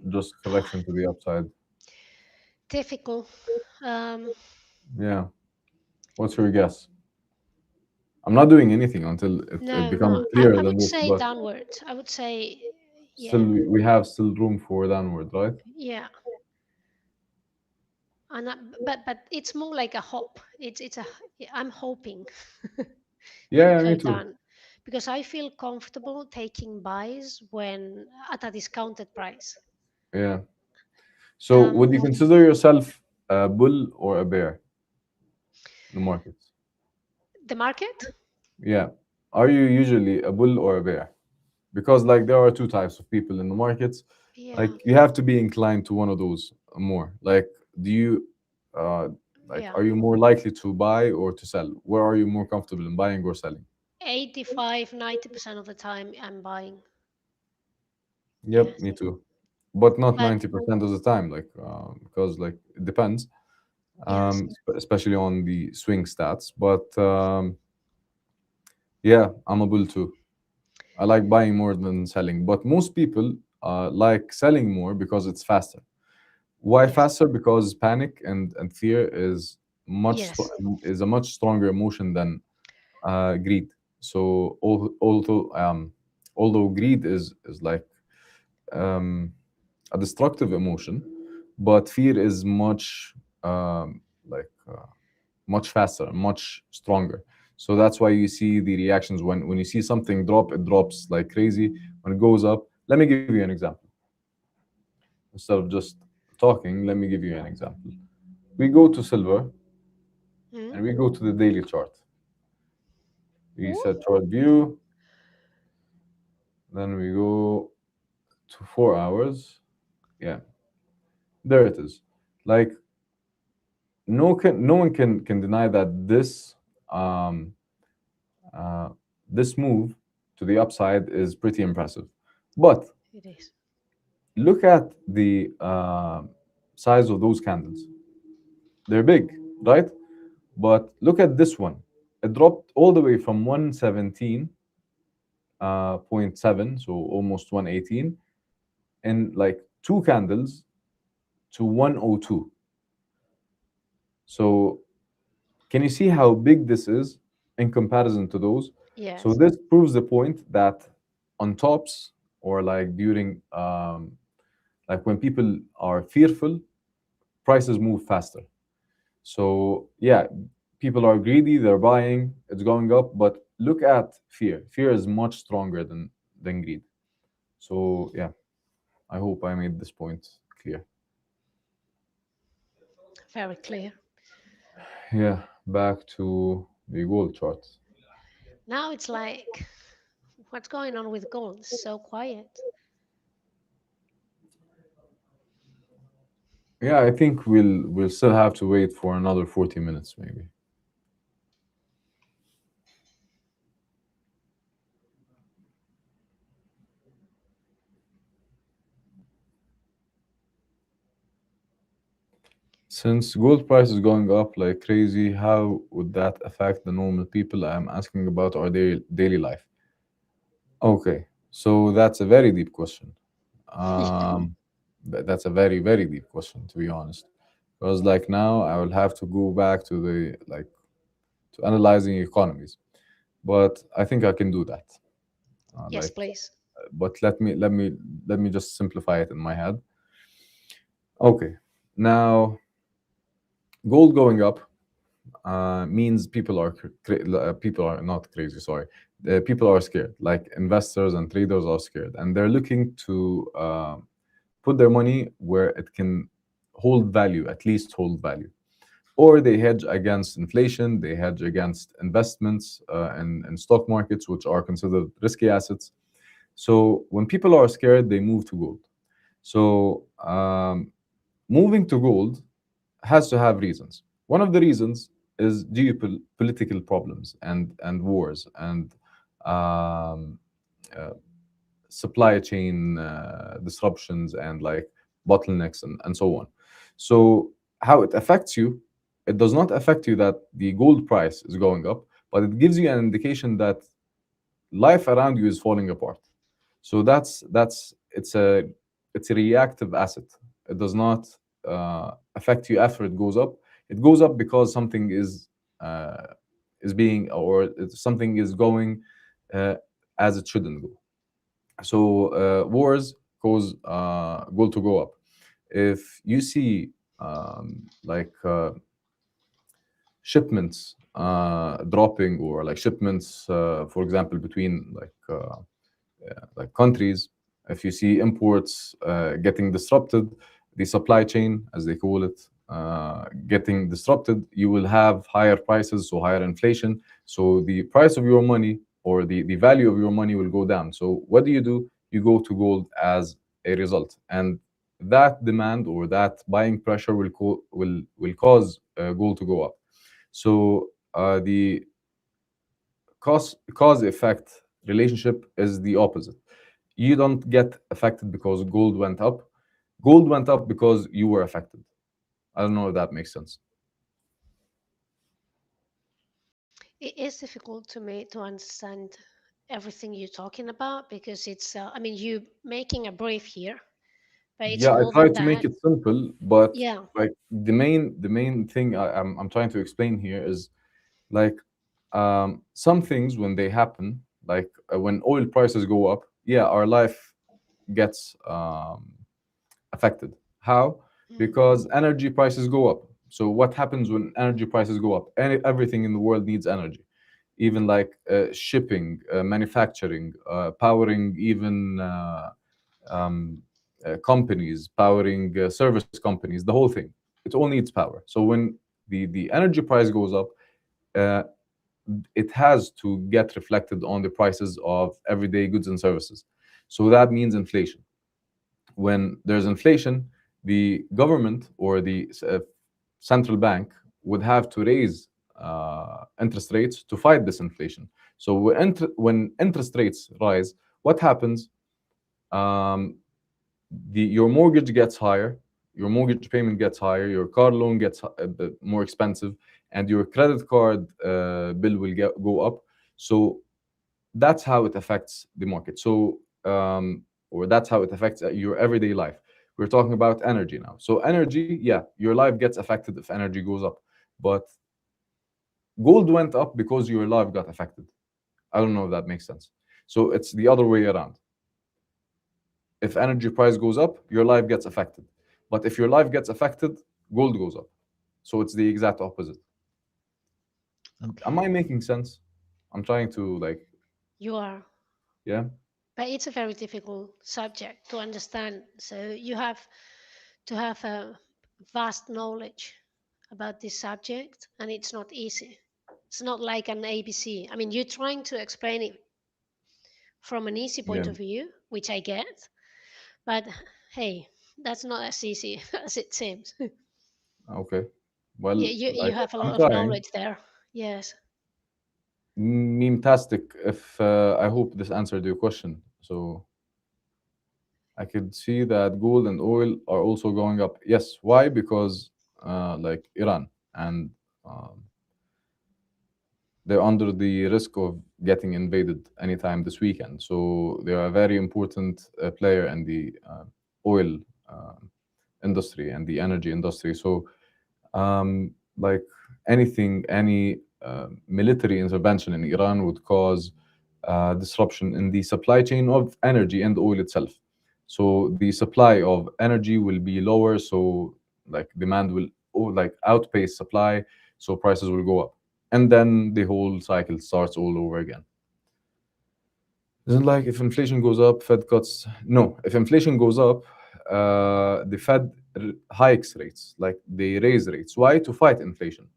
just correction to the upside? Difficult. Um, Yeah. What's your guess? I'm not doing anything until it no, becomes no. I, clearer I than would this, say but downward. I would say, still yeah, we have still room for downward, right? yeah. But it's more like a hope. I'm hoping Yeah, yeah, to me go too. down because I feel comfortable taking buys when at a discounted price. Yeah. So, would you consider yourself a bull or a bear in the markets? The market? Yeah. Are you usually a bull or a bear? Because like there are two types of people in the markets. Yeah, Like you have to be inclined to one of those more. Like, do you, uh, like, yeah. are you more likely to buy or to sell? Where are you more comfortable in buying or selling? 85, 90% of the time I'm buying. Yep, Yes. me too. But not But 90% of the time, like, because like it depends, yes, especially on the swing stats. But yeah, I'm a bull too. I like buying more than selling, but most people like selling more because it's faster. Why yes, faster? Because panic and fear is yes. is a much stronger emotion than greed. So although greed is like um, a destructive emotion, but fear is much like much faster, much stronger. So that's why you see the reactions when you see something drop, it drops like crazy. When it goes up, let me give you an example. Instead of just talking, let me give you an example. We go to silver Hmm? and we go to the daily chart. We Ooh, set chart view, then we go to 4 hours. Yeah, there it is. Like no one can deny that um, uh, this move to the upside is pretty impressive. But it is. look at the size of those candles. They're big, right? But look at this one. It dropped all the way from 117.7, so almost 118, in like two candles to 102. So can you see how big this is in comparison to those? So Yes, this proves the point that on tops or like during like when people are fearful, prices move faster. So yeah, people are greedy, they're buying, it's going up, but look at fear. Fear is much stronger than greed. So yeah, I hope I made this point clear. very clear. Yeah, back to the gold chart. Now it's like, what's going on with gold? It's so quiet. Yeah, I think we'll still have to wait for another 40 minutes maybe. Since gold price is going up like crazy, how would that affect the normal people? I'm asking about our daily life. Okay, so that's a very deep question. Yeah. That's a very, very deep question, to be honest. Because like now, I will have to go back to the like to analyzing economies, but I think I can do that. Yes, Like, please. but let me just simplify it in my head. Okay, now gold going up means people are not crazy. Sorry, people are scared. Like investors and traders are scared, and they're looking to put their money where it can hold value, at least hold value. Or they hedge against inflation. They hedge against investments in stock markets, which are considered risky assets. So when people are scared, they move to gold. So moving to gold has to have reasons. One of the reasons is geopolitical problems and wars and um, uh, supply chain disruptions and like bottlenecks and so on. So how it affects you, it does not affect you that the gold price is going up, but it gives you an indication that life around you is falling apart. So that's it's a reactive asset. It does not affect you after it goes up. It goes up because something uh, is being or something is going uh, as it shouldn't go. So wars cause gold to go up. If you see like shipments dropping or like shipments, for example, between like countries, if you see imports getting disrupted, the supply chain, as they call it, getting disrupted, you will have higher prices, so higher inflation. So the price of your money, or the value of your money, will go down. So what do? You go to gold as a result, and that demand or that buying pressure will cause gold to go up. So the cause effect relationship is the opposite. You don't get affected because gold went up. Gold went up because you were affected. I don't know if that makes sense. It is difficult to me to understand everything you're talking about because it's, I mean, you making a brief here, but it's Yeah, I more try than to make that. it simple, but Yeah. like the main thing I'm trying to explain here is like some things when they happen, like when oil prices go up, yeah, our life gets affected. How? Mm. Because energy prices go up. So what happens when energy prices go up? Everything in the world needs energy, even like shipping, manufacturing, powering even um, companies, powering service companies, the whole thing. It all needs power. So when the energy price goes up, uh, it has to get reflected on the prices of everyday goods and services. So that means inflation. When there's inflation, the government or the central bank would have to raise interest rates to fight this inflation. So when interest rates rise, what happens? Um, your mortgage gets higher, your mortgage payment gets higher, your car loan gets a bit more expensive, and your credit card bill will go up. So that's how it affects the market. So or that's how it affects your everyday life. We're talking about energy now. So energy, yeah, your life gets affected if energy goes up, but gold went up because your life got affected. I don't know if that makes sense. So it's the other way around. If energy price goes up, your life gets affected. But if your life gets affected, gold goes up. So it's the exact opposite. Am I Okay. making sense? I'm trying to like, You are. yeah, But it's a very difficult subject to understand. So you have to have a vast knowledge about this subject, and it's not easy. It's not like an ABC. I mean, you're trying to explain it from an easy yeah, point of view, which I get, but hey, that's not as easy as it seems. okay. Well, You like have a I'm lot of trying. knowledge there. Yes. Meme-tastic. If I hope this answered your question. So I could see that gold and oil are also going up. Yes. Why? Because like Iran, and um, they're under the risk of getting invaded anytime this weekend. So they are a very important player in the oil uh, industry and the energy industry. So like anything, any military intervention in Iran would cause disruption in the supply chain of energy and oil itself. So the supply of energy will be lower. So like demand will like outpace supply. So prices will go up, and then the whole cycle starts all over again. Isn't like if inflation goes up, Fed cuts. No, if inflation goes up, the Fed hikes rates, like they raise rates. Why? To fight inflation.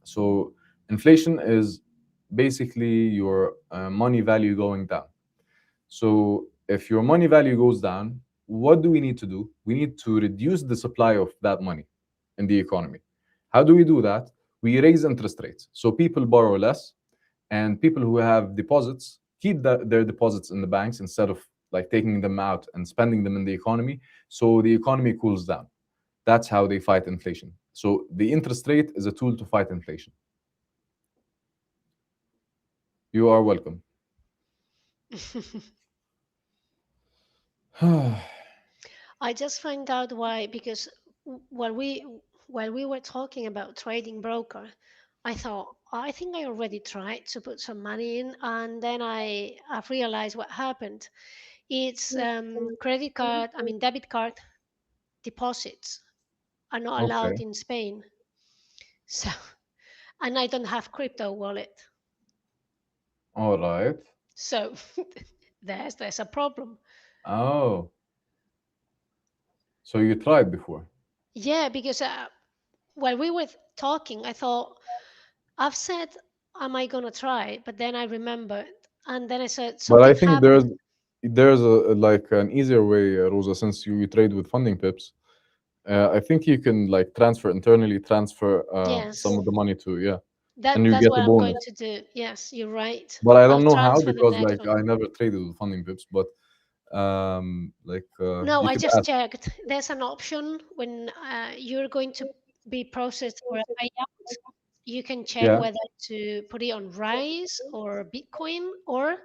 So inflation is basically your money value going down. So if your money value goes down, what do we need to do? We need to reduce the supply of that money in the economy. How do we do that? We raise interest rates. So people borrow less, and people who have deposits keep their deposits in the banks instead of like taking them out and spending them in the economy. So the economy cools down. That's how they fight inflation. So the interest rate is a tool to fight inflation. You are welcome. I just find out why because while we were talking about trading broker, I thought I think I already tried to put some money in, and then I realized what happened. It's credit card, I mean debit card deposits are not Okay. allowed in Spain. So and I don't have crypto wallet, All right. so there's a problem. Oh, So you tried before. Yeah, because while we were talking, I thought, I've said, am I gonna try? But then I remembered, and then I said But I something think happened. there's like an easier way, Rosa, since you trade with funding pips. I think you can like transfer internally, transfer some Yes, of the money to, yeah, and that you that's get what a I'm going bonus. to do. Yes, you're right. But I I'll don't know how transfer the because next like one. I never traded with funding pips. But No, you I could just ask. checked. There's an option when you're going to be processed for a payout. You can check Yeah. whether to put it on Rise or Bitcoin or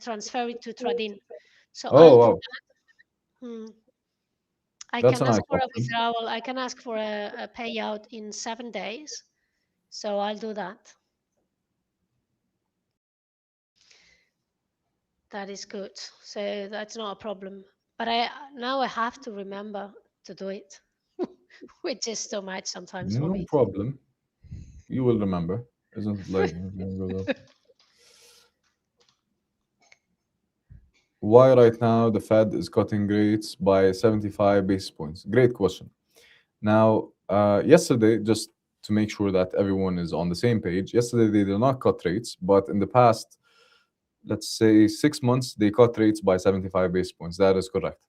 transfer it to Tradin. So I'll Oh do wow, that. I that's a can ask nice for a option. withdrawal. I can ask for a payout in 7 days. So I'll do that. That is good. So that's not a problem. But I have to remember to do it, which is too much sometimes for No me. problem. You will remember, isn't it? Like why right now the Fed is cutting rates by 75 basis points? Great question. Now, yesterday, just to make sure that everyone is on the same page, yesterday they did not cut rates, but in the past, let's say 6 months, they cut rates by 75 basis points. That is correct.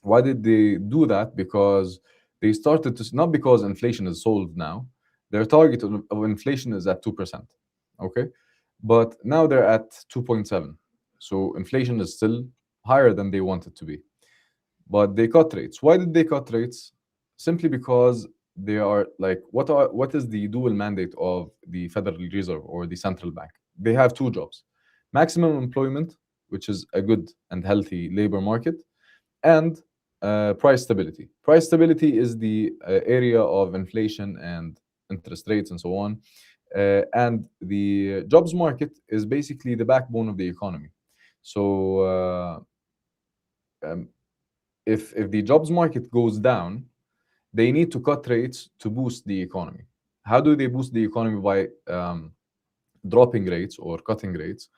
Why did they do that? Because they started to, not because inflation is solved now, their target of inflation is at 2%. Okay. But now they're at 2.7. So inflation is still higher than they want it to be. But they cut rates. Why did they cut rates? Simply because they are like, what is the dual mandate of the Federal Reserve or the central bank? They have two jobs: maximum employment, which is a good and healthy labor market, and price stability. Price stability is the area of inflation and interest rates and so on. And the jobs market is basically the backbone of the economy. So um, if the jobs market goes down, they need to cut rates to boost the economy. How do they boost the economy? By dropping rates or cutting rates.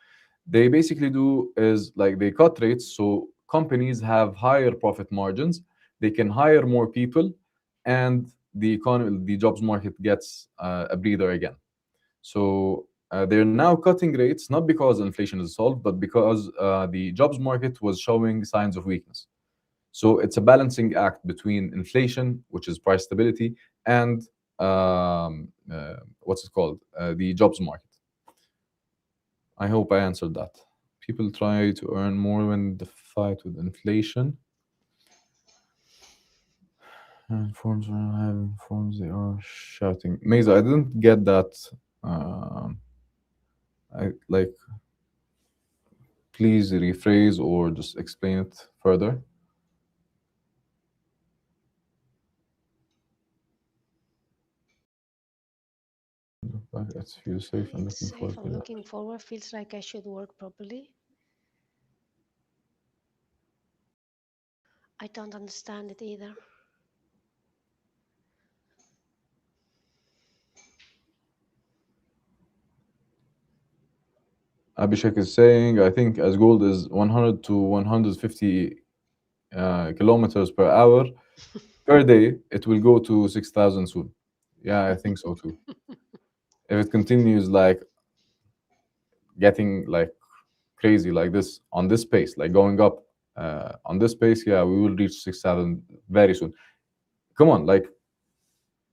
They basically do is like they cut rates so companies have higher profit margins, they can hire more people, and the economy, the jobs market gets a breather again. So they're now cutting rates not because inflation is solved, but because the jobs market was showing signs of weakness. So it's a balancing act between inflation, which is price stability, and what's it called? The jobs market. I hope I answered that. People try to earn more when the fight with inflation. And forms are having forms, they are shouting. Mesa, I didn't get that. Um I like, please rephrase or just explain it further. It's feel safe and It's looking safe. forward I'm to that. looking forward. Feels like I should work properly. I don't understand it either. Abhishek is saying, I think as gold is 100 to 150 kilometers per hour per day, it will go to 6,000 soon. Yeah, I think so too. If it continues like getting like crazy like this on this pace, like going up on this pace, yeah, we will reach 6,000 very soon. Come on, like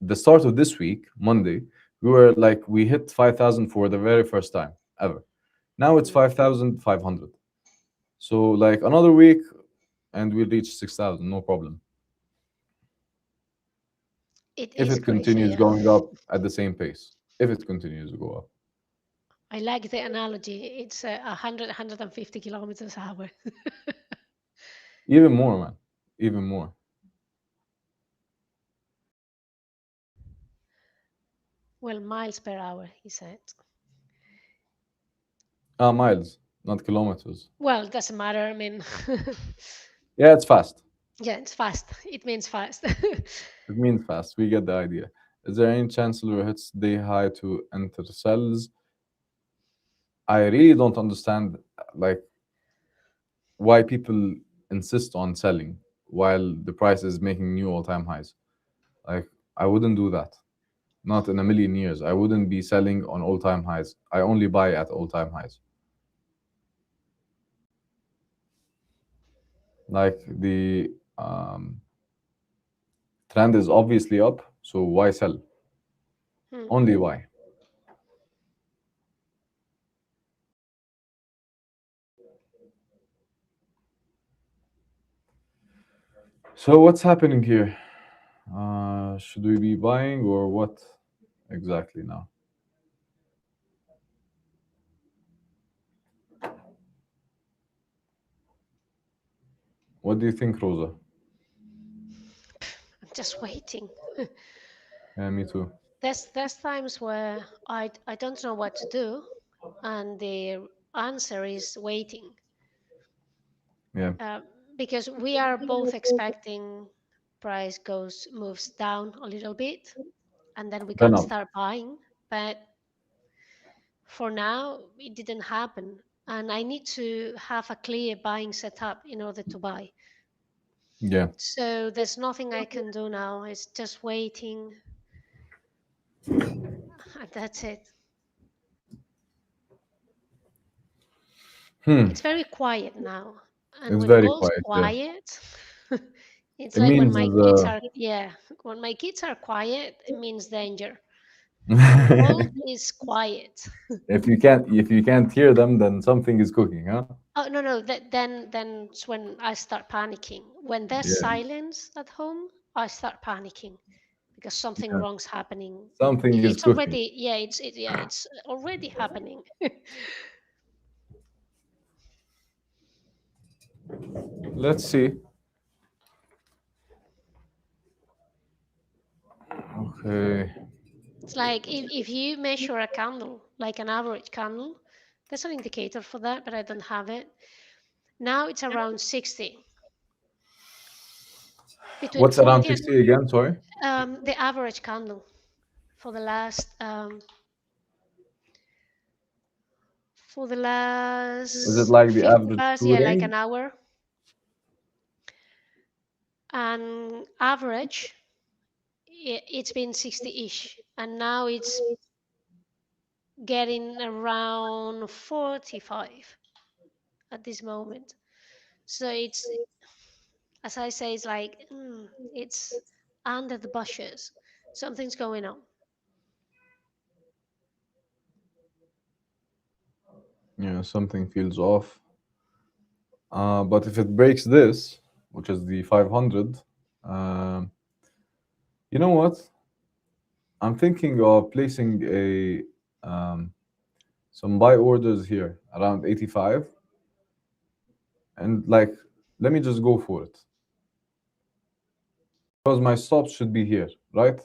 the start of this week, Monday, we hit 5,000 for the very first time ever. Now it's Mm. 5,500. So like another week and we'll reach 6,000, no problem. It If is it crazy. continues Yeah. going up at the same pace, if it continues to go up. I like the analogy. It's 150 kilometers an hour. Even more, man. Even more. Well, miles per hour, he said. Ah, miles, not kilometers. Well, it doesn't matter. I mean, Yeah, it's fast. yeah, it's fast. It means fast. It means fast. We get the idea. Is there any chance silver hits day high to enter cells? I really don't understand like why people insist on selling. while the price is making new all-time highs. Like, I wouldn't do that. Not in a million years. I wouldn't be selling on all-time highs. I only buy at all-time highs. Like, the trend is obviously up, so why sell? Hmm. Only buy. So what's happening here? Should we be buying or what exactly now? What do you think, Rosa? I'm just waiting. Yeah, me too. There's times where I don't know what to do, and the answer is waiting. Yeah. Uh, because we are both expecting price goes moves down a little bit, and then we Then can up. start buying. But for now, it didn't happen, and I need to have a clear buying setup in order to buy. Yeah. So there's nothing I can do now. It's just waiting, and that's it. Hmm. It's very quiet now. And It's when very goes quiet. Yeah. quiet, it's It like when means my kids the are, yeah, when my kids are quiet, it means danger. When gold is quiet. if you can't hear them, then something is cooking, huh? Oh no no, then it's when I start panicking. When there's Yeah. silence at home, I start panicking because something Yeah. wrong's happening. Something is It's cooking. already, yeah, it's already happening. Let's see. Okay. It's like if you measure a candle, like an average candle, there's an indicator for that, but I don't have it. Now it's around 60. Between What's around 40 and 60 again? Sorry. the average candle for the Is it last like the 50 average bars, true yeah, like range? an hour. And average, it's been 60-ish, and now it's getting around 45 at this moment. So it's, as I say, it's like it's under the bushes. Something's going on. Yeah, something feels off. But if it breaks this, which is the 500, um, you know what? I'm thinking of placing a some buy orders here around 85, and like, let me just go for it because my stops should be here, right?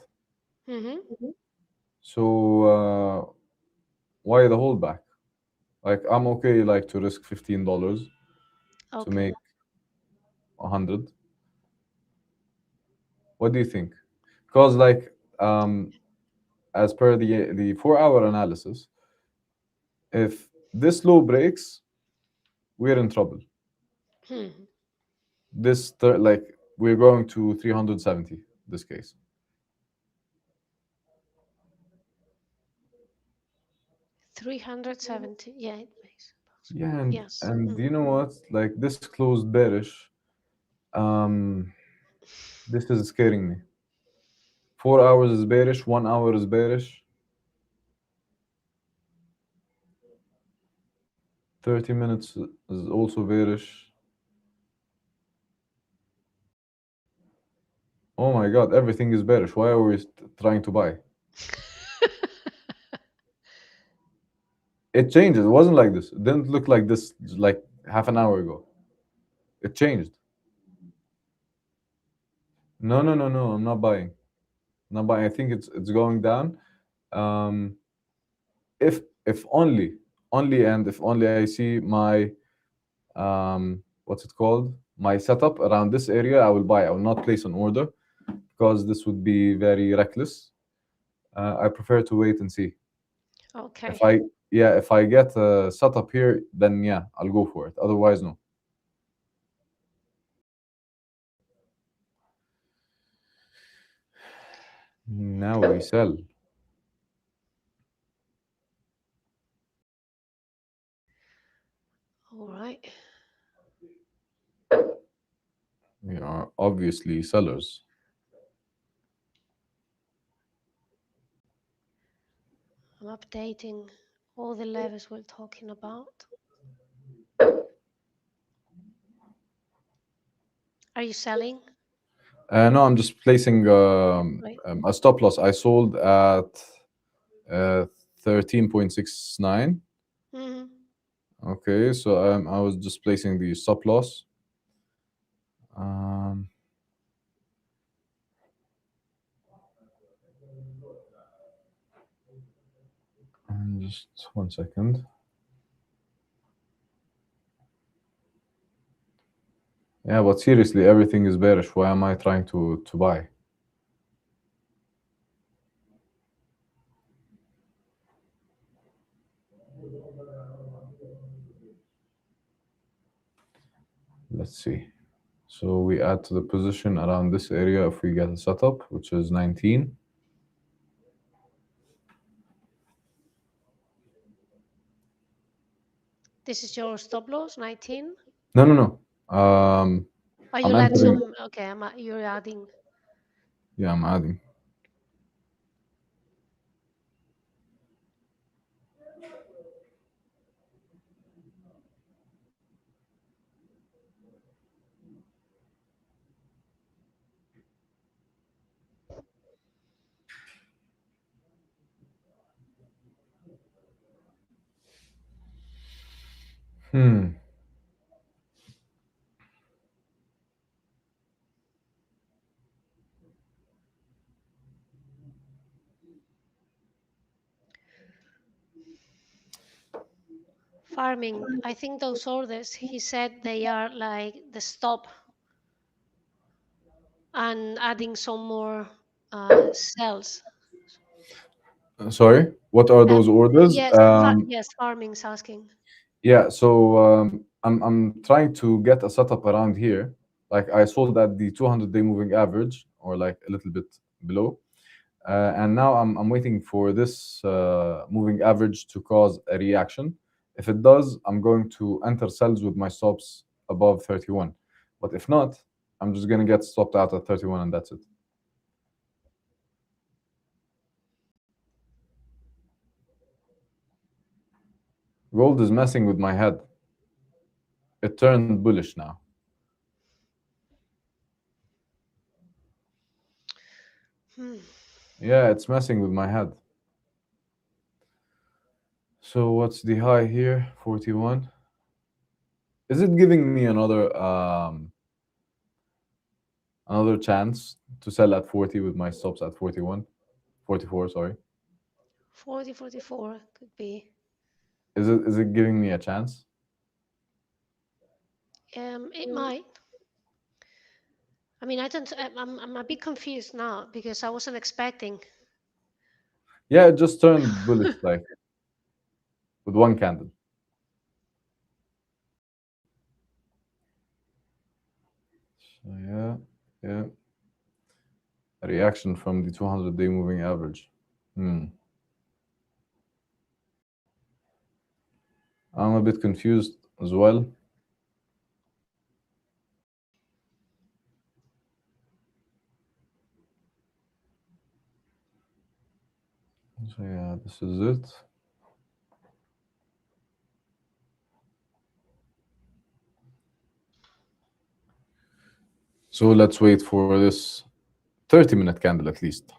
Hmm. So why the holdback? Like, I'm okay, like, to risk $15 to Okay. make 100. What do you think? Because, like, as per the 4-hour analysis, if this low breaks, we're in trouble. Hmm. Like, we're going to 370 this case. 370. Yeah, it makes possible. Yeah, and Yes. and you know what? Like, this closed bearish. This is scaring me. 4 hours is bearish. 1 hour is bearish. 30 minutes is also bearish. Oh my God, everything is bearish. Why are we trying to buy? It changes. It wasn't like this. It didn't look like this like half an hour ago. It changed. No, no, no, no. I'm not buying. Not buying. I think it's going down. Um, if only I see my what's it called? My setup around this area, I will buy. I will not place an order because this would be very reckless. I prefer to wait and see. If Okay. I Yeah, if I get a setup here, then yeah, I'll go for it. Otherwise, no. Now we sell. All right. We are obviously sellers. I'm updating all the levels we're talking about. Are you selling? No, I'm just placing Right. a stop loss. I sold at uh, 13.69. Mm-hmm. Okay, so I was just placing the stop loss. Um, just 1 second. Yeah, but seriously, everything is bearish. Why am I trying to buy? Let's see. So we add to the position around this area if we get a setup, which is 19. This is your stop loss, 19. No, no, no. Oh, I'm you'll add entering. some. Okay, you're adding. Yeah, I'm adding. Hmm. Farming. I think those orders, he said they are like the stop and adding some more cells. Sorry, what are Uh, those orders? yes, yes, farming's asking. Yeah, so I'm trying to get a setup around here. Like I sold at the 200-day moving average, or like a little bit below, and now I'm waiting for this moving average to cause a reaction. If it does, I'm going to enter sells with my stops above 31. But if not, I'm just gonna get stopped out at 31, and that's it. Gold is messing with my head. It turned bullish now. Hmm. Yeah, it's messing with my head. So what's the high here? 41. Is it giving me another chance to sell at 40 with my stops at 41? 44, sorry. 40, 44 could be. Is it giving me a chance? It might. I mean, I don't. I'm a bit confused now because I wasn't expecting. Yeah, it just turned bullish like with one candle. So yeah, yeah. A reaction from the 200-day moving average. Hmm. I'm a bit confused as well. So yeah, this is it. So let's wait for this 30-minute candle at least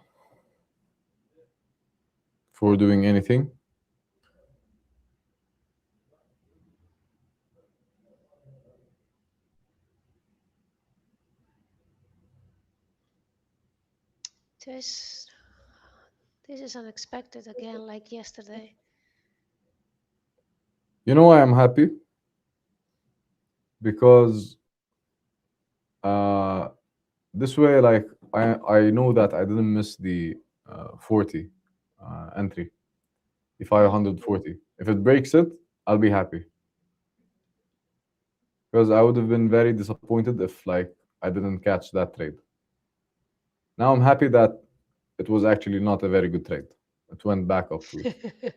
for doing anything. This this is unexpected again, like yesterday. You know why I'm happy? Because uh, this way, like I know that I didn't miss the 40 entry, the Mm. 540. If it breaks it, I'll be happy because I would have been very disappointed if like I didn't catch that trade. Now I'm happy that it was actually not a very good trade. It went back up to it.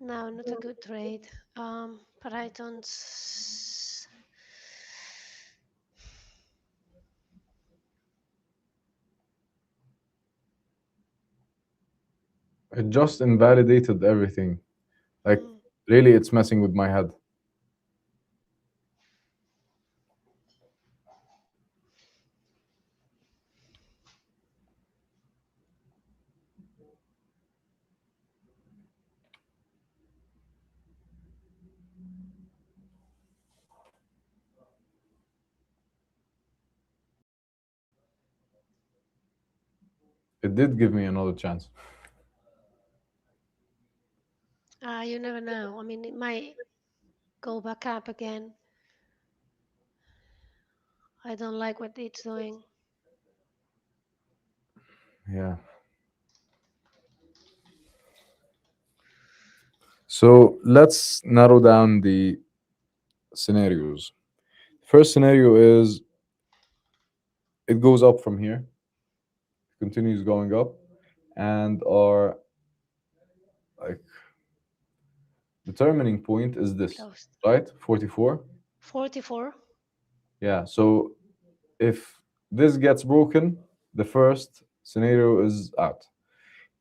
No, not a good trade. But I don't. It just invalidated everything. Like, Mm. really, it's messing with my head. It did give me another chance. You never know. I mean, it might go back up again. I don't like what it's doing. Yeah. So let's narrow down the scenarios. First scenario is it goes up from here, continues going up, and our like determining point is this, Closed. right? 44. 44. Yeah. So if this gets broken, the first scenario is out.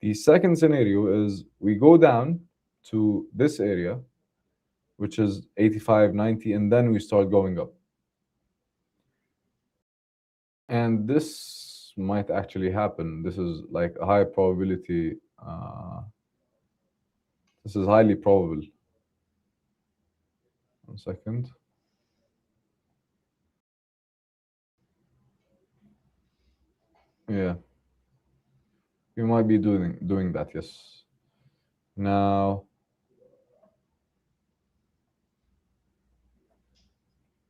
The second scenario is we go down to this area, which is 85, 90, and then we start going up. And this might actually happen. This is like a high probability. This is highly probable. 1 second. Yeah, we might be doing that. Yes. Now,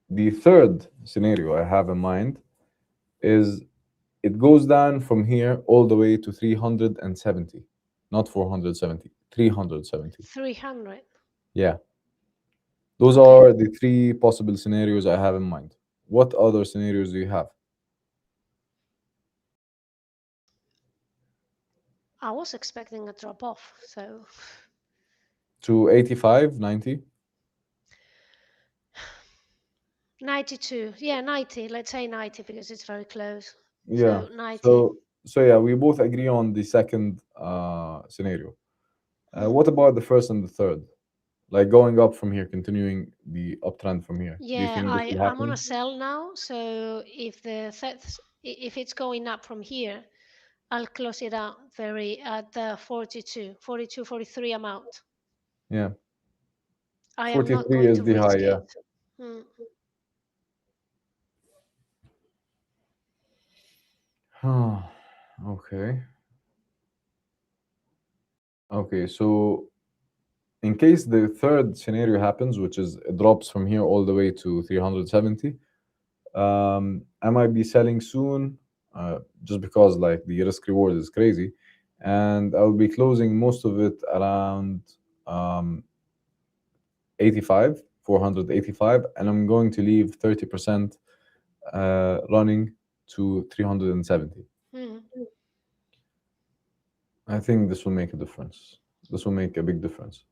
the third scenario I have in mind is it goes down from here all the way to 370, not 470, 370. 300. Yeah, those Okay. are the three possible scenarios I have in mind. What other scenarios do you have? I was expecting a drop off, so To 85, 90? 92. Yeah, 90. Let's say 90 because it's very close. Yeah. So 90. So yeah, we both agree on the second scenario. Hmm. What about the first and the third? Like going up from here, continuing the uptrend from here. Do you Yeah, think this will I'm on a happen? sell now. So if it's going up from here, I'll close it out very at the 42, 43 amount. Yeah. I am not 43 going is to the high, risk yeah. it. Hmm. Okay. Okay, so in case the third scenario happens, which is it drops from here all the way to 370, I might be selling soon, just because like the risk reward is crazy, and I'll be closing most of it around 85, 485, and I'm going to leave 30% running to 370. Hmm. I think this will make a difference. This will make a big difference.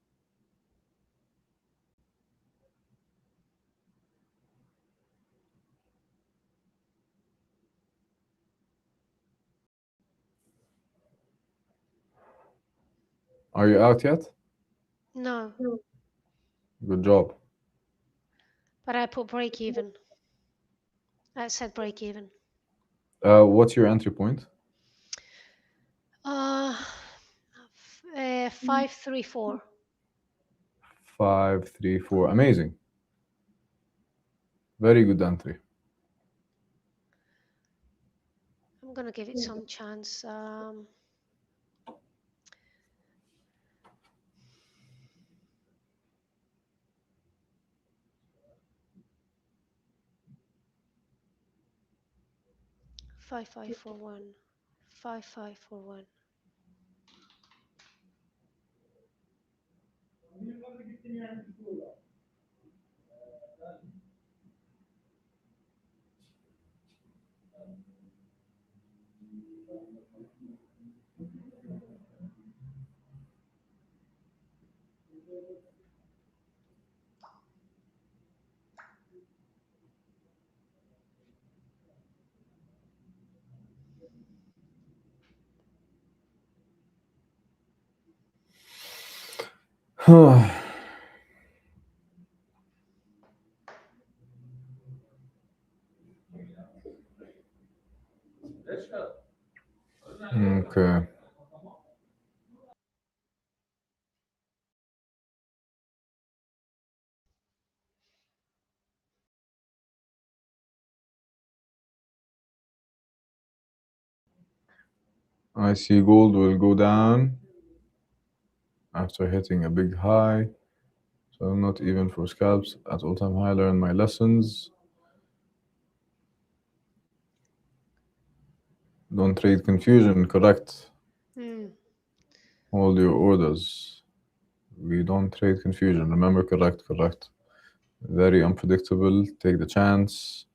Are you out yet? No, Good job. but I put break even. I said break even. What's your entry point? Uh, 534. 534. Amazing. Very good entry. I'm gonna give it some chance. 5541. 5541. Okay. I see gold will go down after hitting a big high. So not even for scalps at all-time high. Learn my lessons. Don't trade confusion. Correct. Hmm. Hold your orders. We don't trade confusion. Remember, correct, correct. Very unpredictable. Take the chance.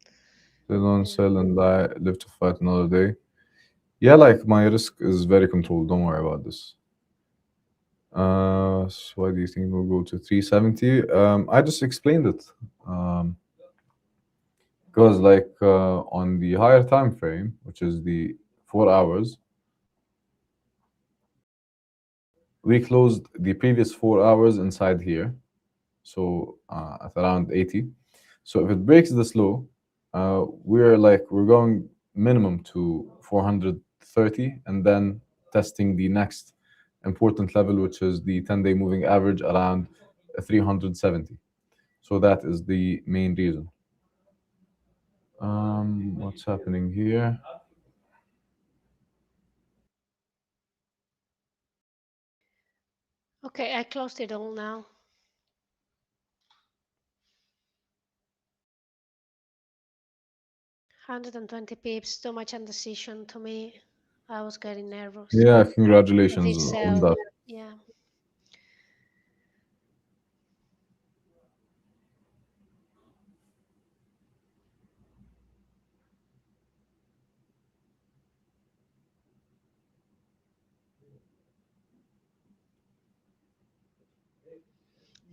They don't Yeah. sell and live to fight another day. Yeah, like my risk is very controlled. Don't worry about this. So why do you think we'll go to 370? I just explained it. Because on the higher time frame, which is the 4 hours, we closed the previous 4 hours inside here, so at around 80. So if it breaks this low, we're going minimum to 430, and then testing the next important level, which is the 10-day moving average around 370. So that is the main reason. What's happening here? Okay, I closed it all now. 120 pips, too much indecision to me. I was getting nervous. Yeah, With congratulations this on sell. that. Yeah.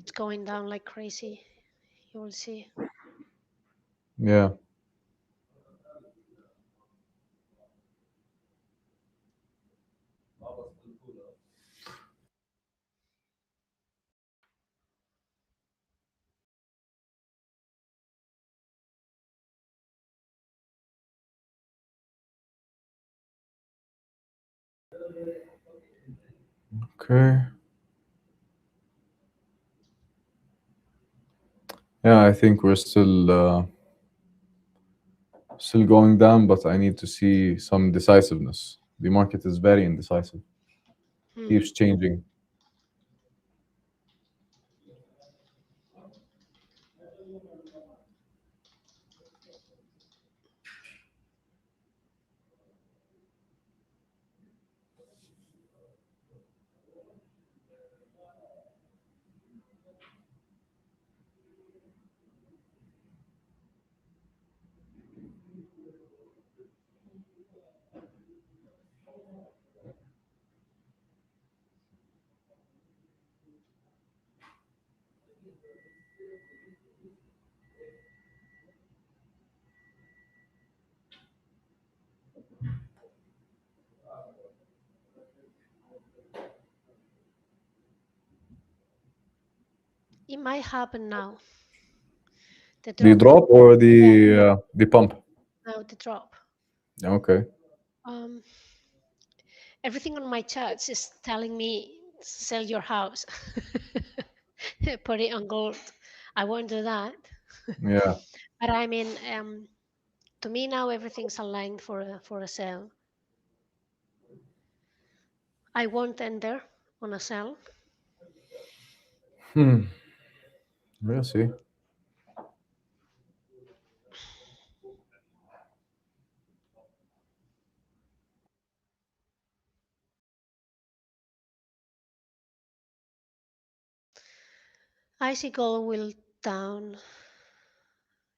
It's going down like crazy. You will see. Yeah. Okay. Yeah, I think we're still going down, but I need to see some decisiveness. The market is very indecisive. Hmm. Keeps changing. It might happen now. The The drop. drop or Yeah. the pump? Now the drop. Okay. Um, everything on my charts is telling me sell your house. Put it on gold. I won't do that. Yeah. But I mean, to me now everything's aligned for a sell. I won't enter on a sell. Hmm. We'll see. Icy gold will down.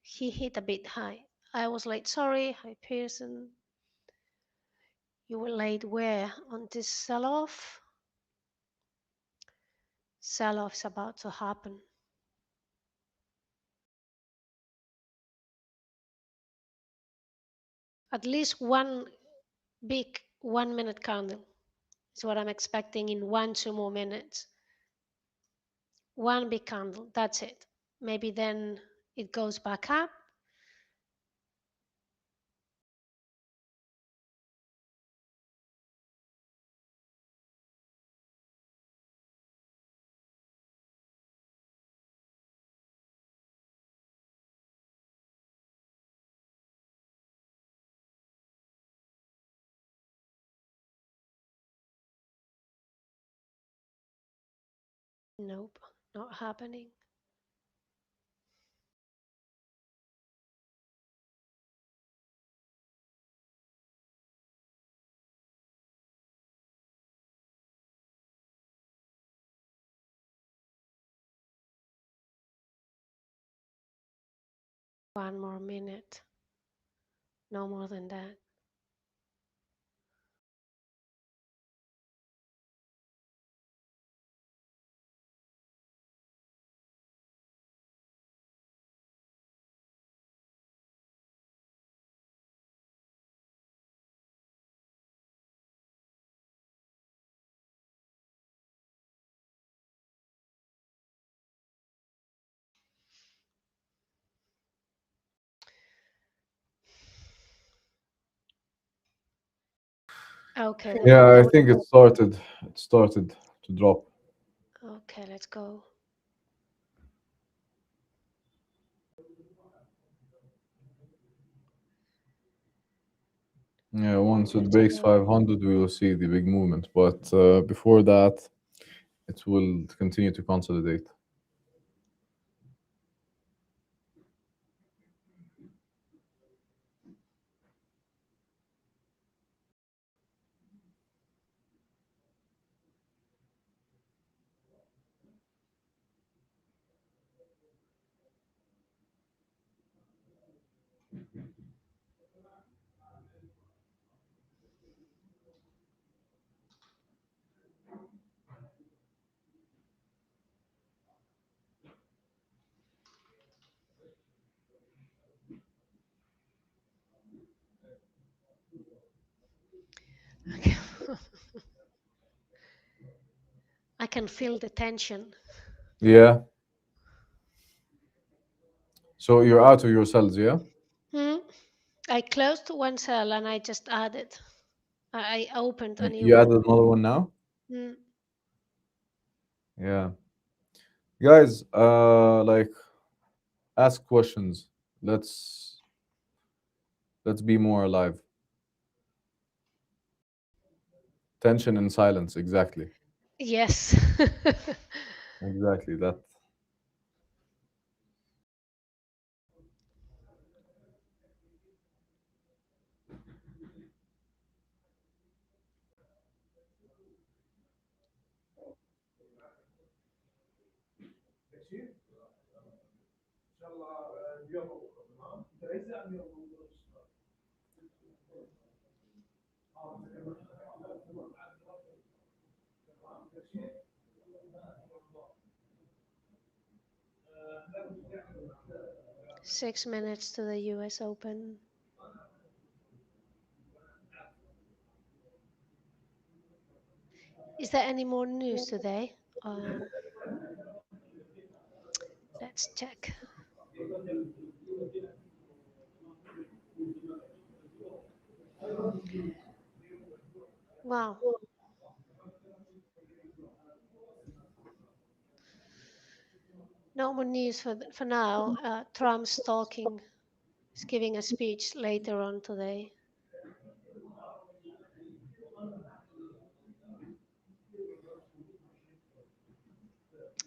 He hit a bit high. I was late. Sorry. Hi, Pearson. You were late where? On this sell off? Sell off is about to happen. At least one big 1 minute candle is what I'm expecting in 1, 2 more minutes. One big candle, that's it. Maybe then it goes back up. Nope, not happening. One more minute, no more than that. Okay, one Yeah, I more. think it started. It started to drop. Okay, let's go. Yeah, once it Let's breaks go. 500, we will see the big movement. But before that, it will continue to consolidate. Okay. I can feel the tension. Yeah. So you're out of your cells, yeah? Hmm? I closed one cell and I just added. I opened a new You one. added another one now? Hmm. Yeah. Guys, like ask questions. Let's let's be more alive. Tension and silence, exactly. Yes. Exactly that. 6 minutes to the US Open. Is there any more news today? Let's check. Wow. No more news for now. Trump's talking. He's giving a speech later on today.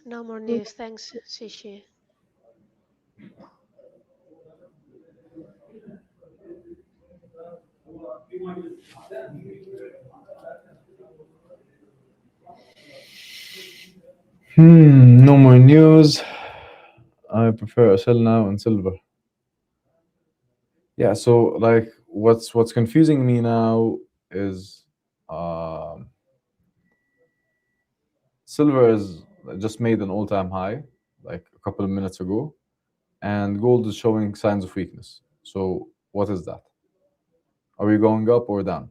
No more news. Thanks, Shishi. No more news. I prefer a sell now in silver. Yeah, so like what's confusing me now is um silver is just made an all-time high like a couple of minutes ago, and gold is showing signs of weakness. So what is that? Are we going up or down?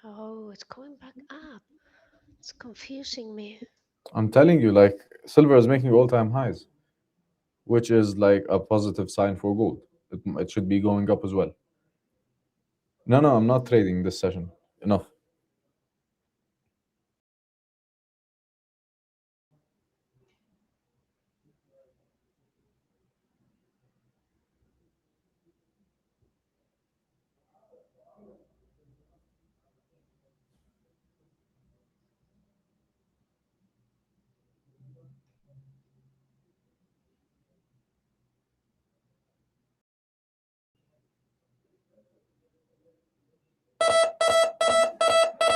Oh, it's going back up. It's confusing me. I'm telling you, like silver is making all-time highs, which is like a positive sign for gold. It should be going up as well. No, no, I'm not trading this session. Enough.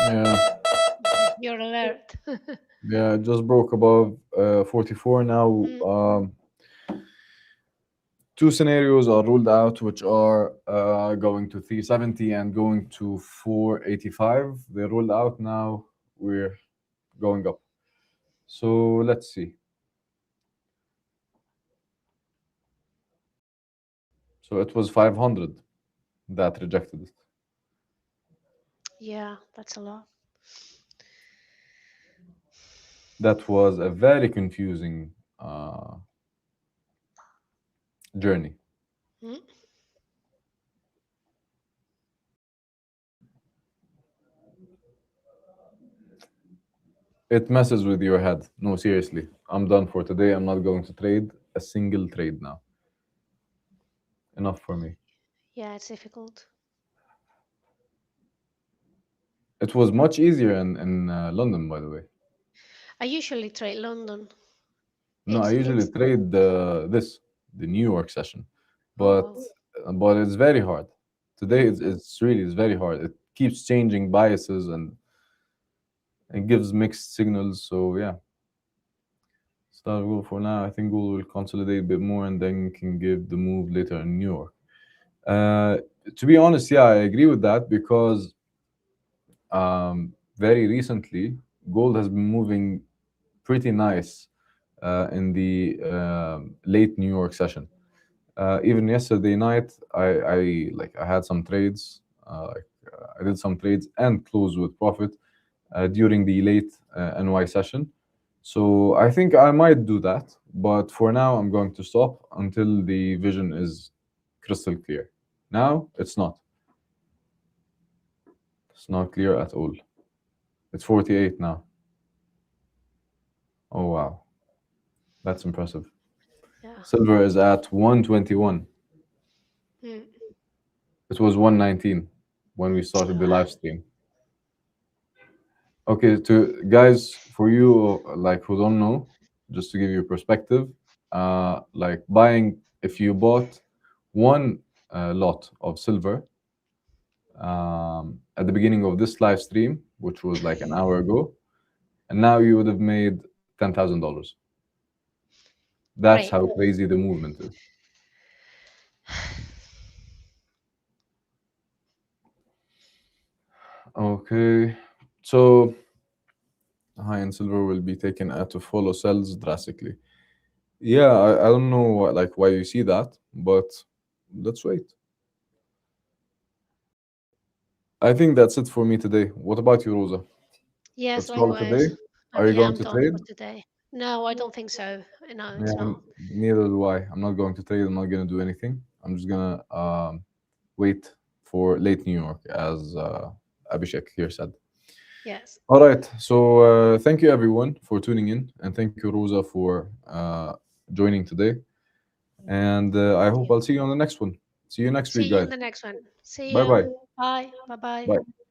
Yeah, You're alert. yeah, it just broke above 44 now. Mm, Two scenarios are ruled out, which are going to 370 and going to 485. They're ruled out now. We're going up. So let's see. So it was 500 that rejected it. yeah, that's a lot. That was a very confusing journey. Mm, It messes with your head. No, seriously. I'm done for today. I'm not going to trade a single trade now. Enough for me. yeah, it's difficult. It was much easier in London, by the way. I usually trade London. No, I usually It's trade the New York session, oh but well. it's very hard. Today Mm, it's very hard. It keeps changing biases and gives mixed signals. So yeah, start goal for now. I think goal will consolidate a bit more and then can give the move later in New York. Uh, to be honest, yeah, I agree with that because very recently gold has been moving pretty nice in the late New York session. Even yesterday night, I had some trades. I did some trades and closed with profit during the late NY session. So I think I might do that, but for now I'm going to stop until the vision is crystal clear. Now it's not. It's not clear at all. It's 48 now. Oh wow, that's impressive. yeah. Silver is at 121. Mm. It was 119 when we started the live stream. Okay, to guys, for you like who don't know, just to give you perspective, like buying if you bought one lot of silver at the beginning of this live stream, which was like an hour ago, and now you would have made $10,000. That's Great. how crazy the movement is. Okay, so high and silver will be taken out to follow sells drastically. Yeah, I don't know like why you see that, but let's wait. I think that's it for me today. What about you, Rosa? Yes, Let's call it a likewise. day. Are you Okay, going I'm to done trade? for today. No, I don't think so. No, Yeah, it's not. neither do I. I'm not going to trade. I'm not going to do anything. I'm just gonna wait for late New York, as Abhishek here said. Yes. All right. So thank you everyone for tuning in, and thank you Rosa for joining today. And I Thank hope you. I'll see you on the next one. See you next See week, you on guys. the next one. See Bye you. bye. Bye. Bye bye. Bye.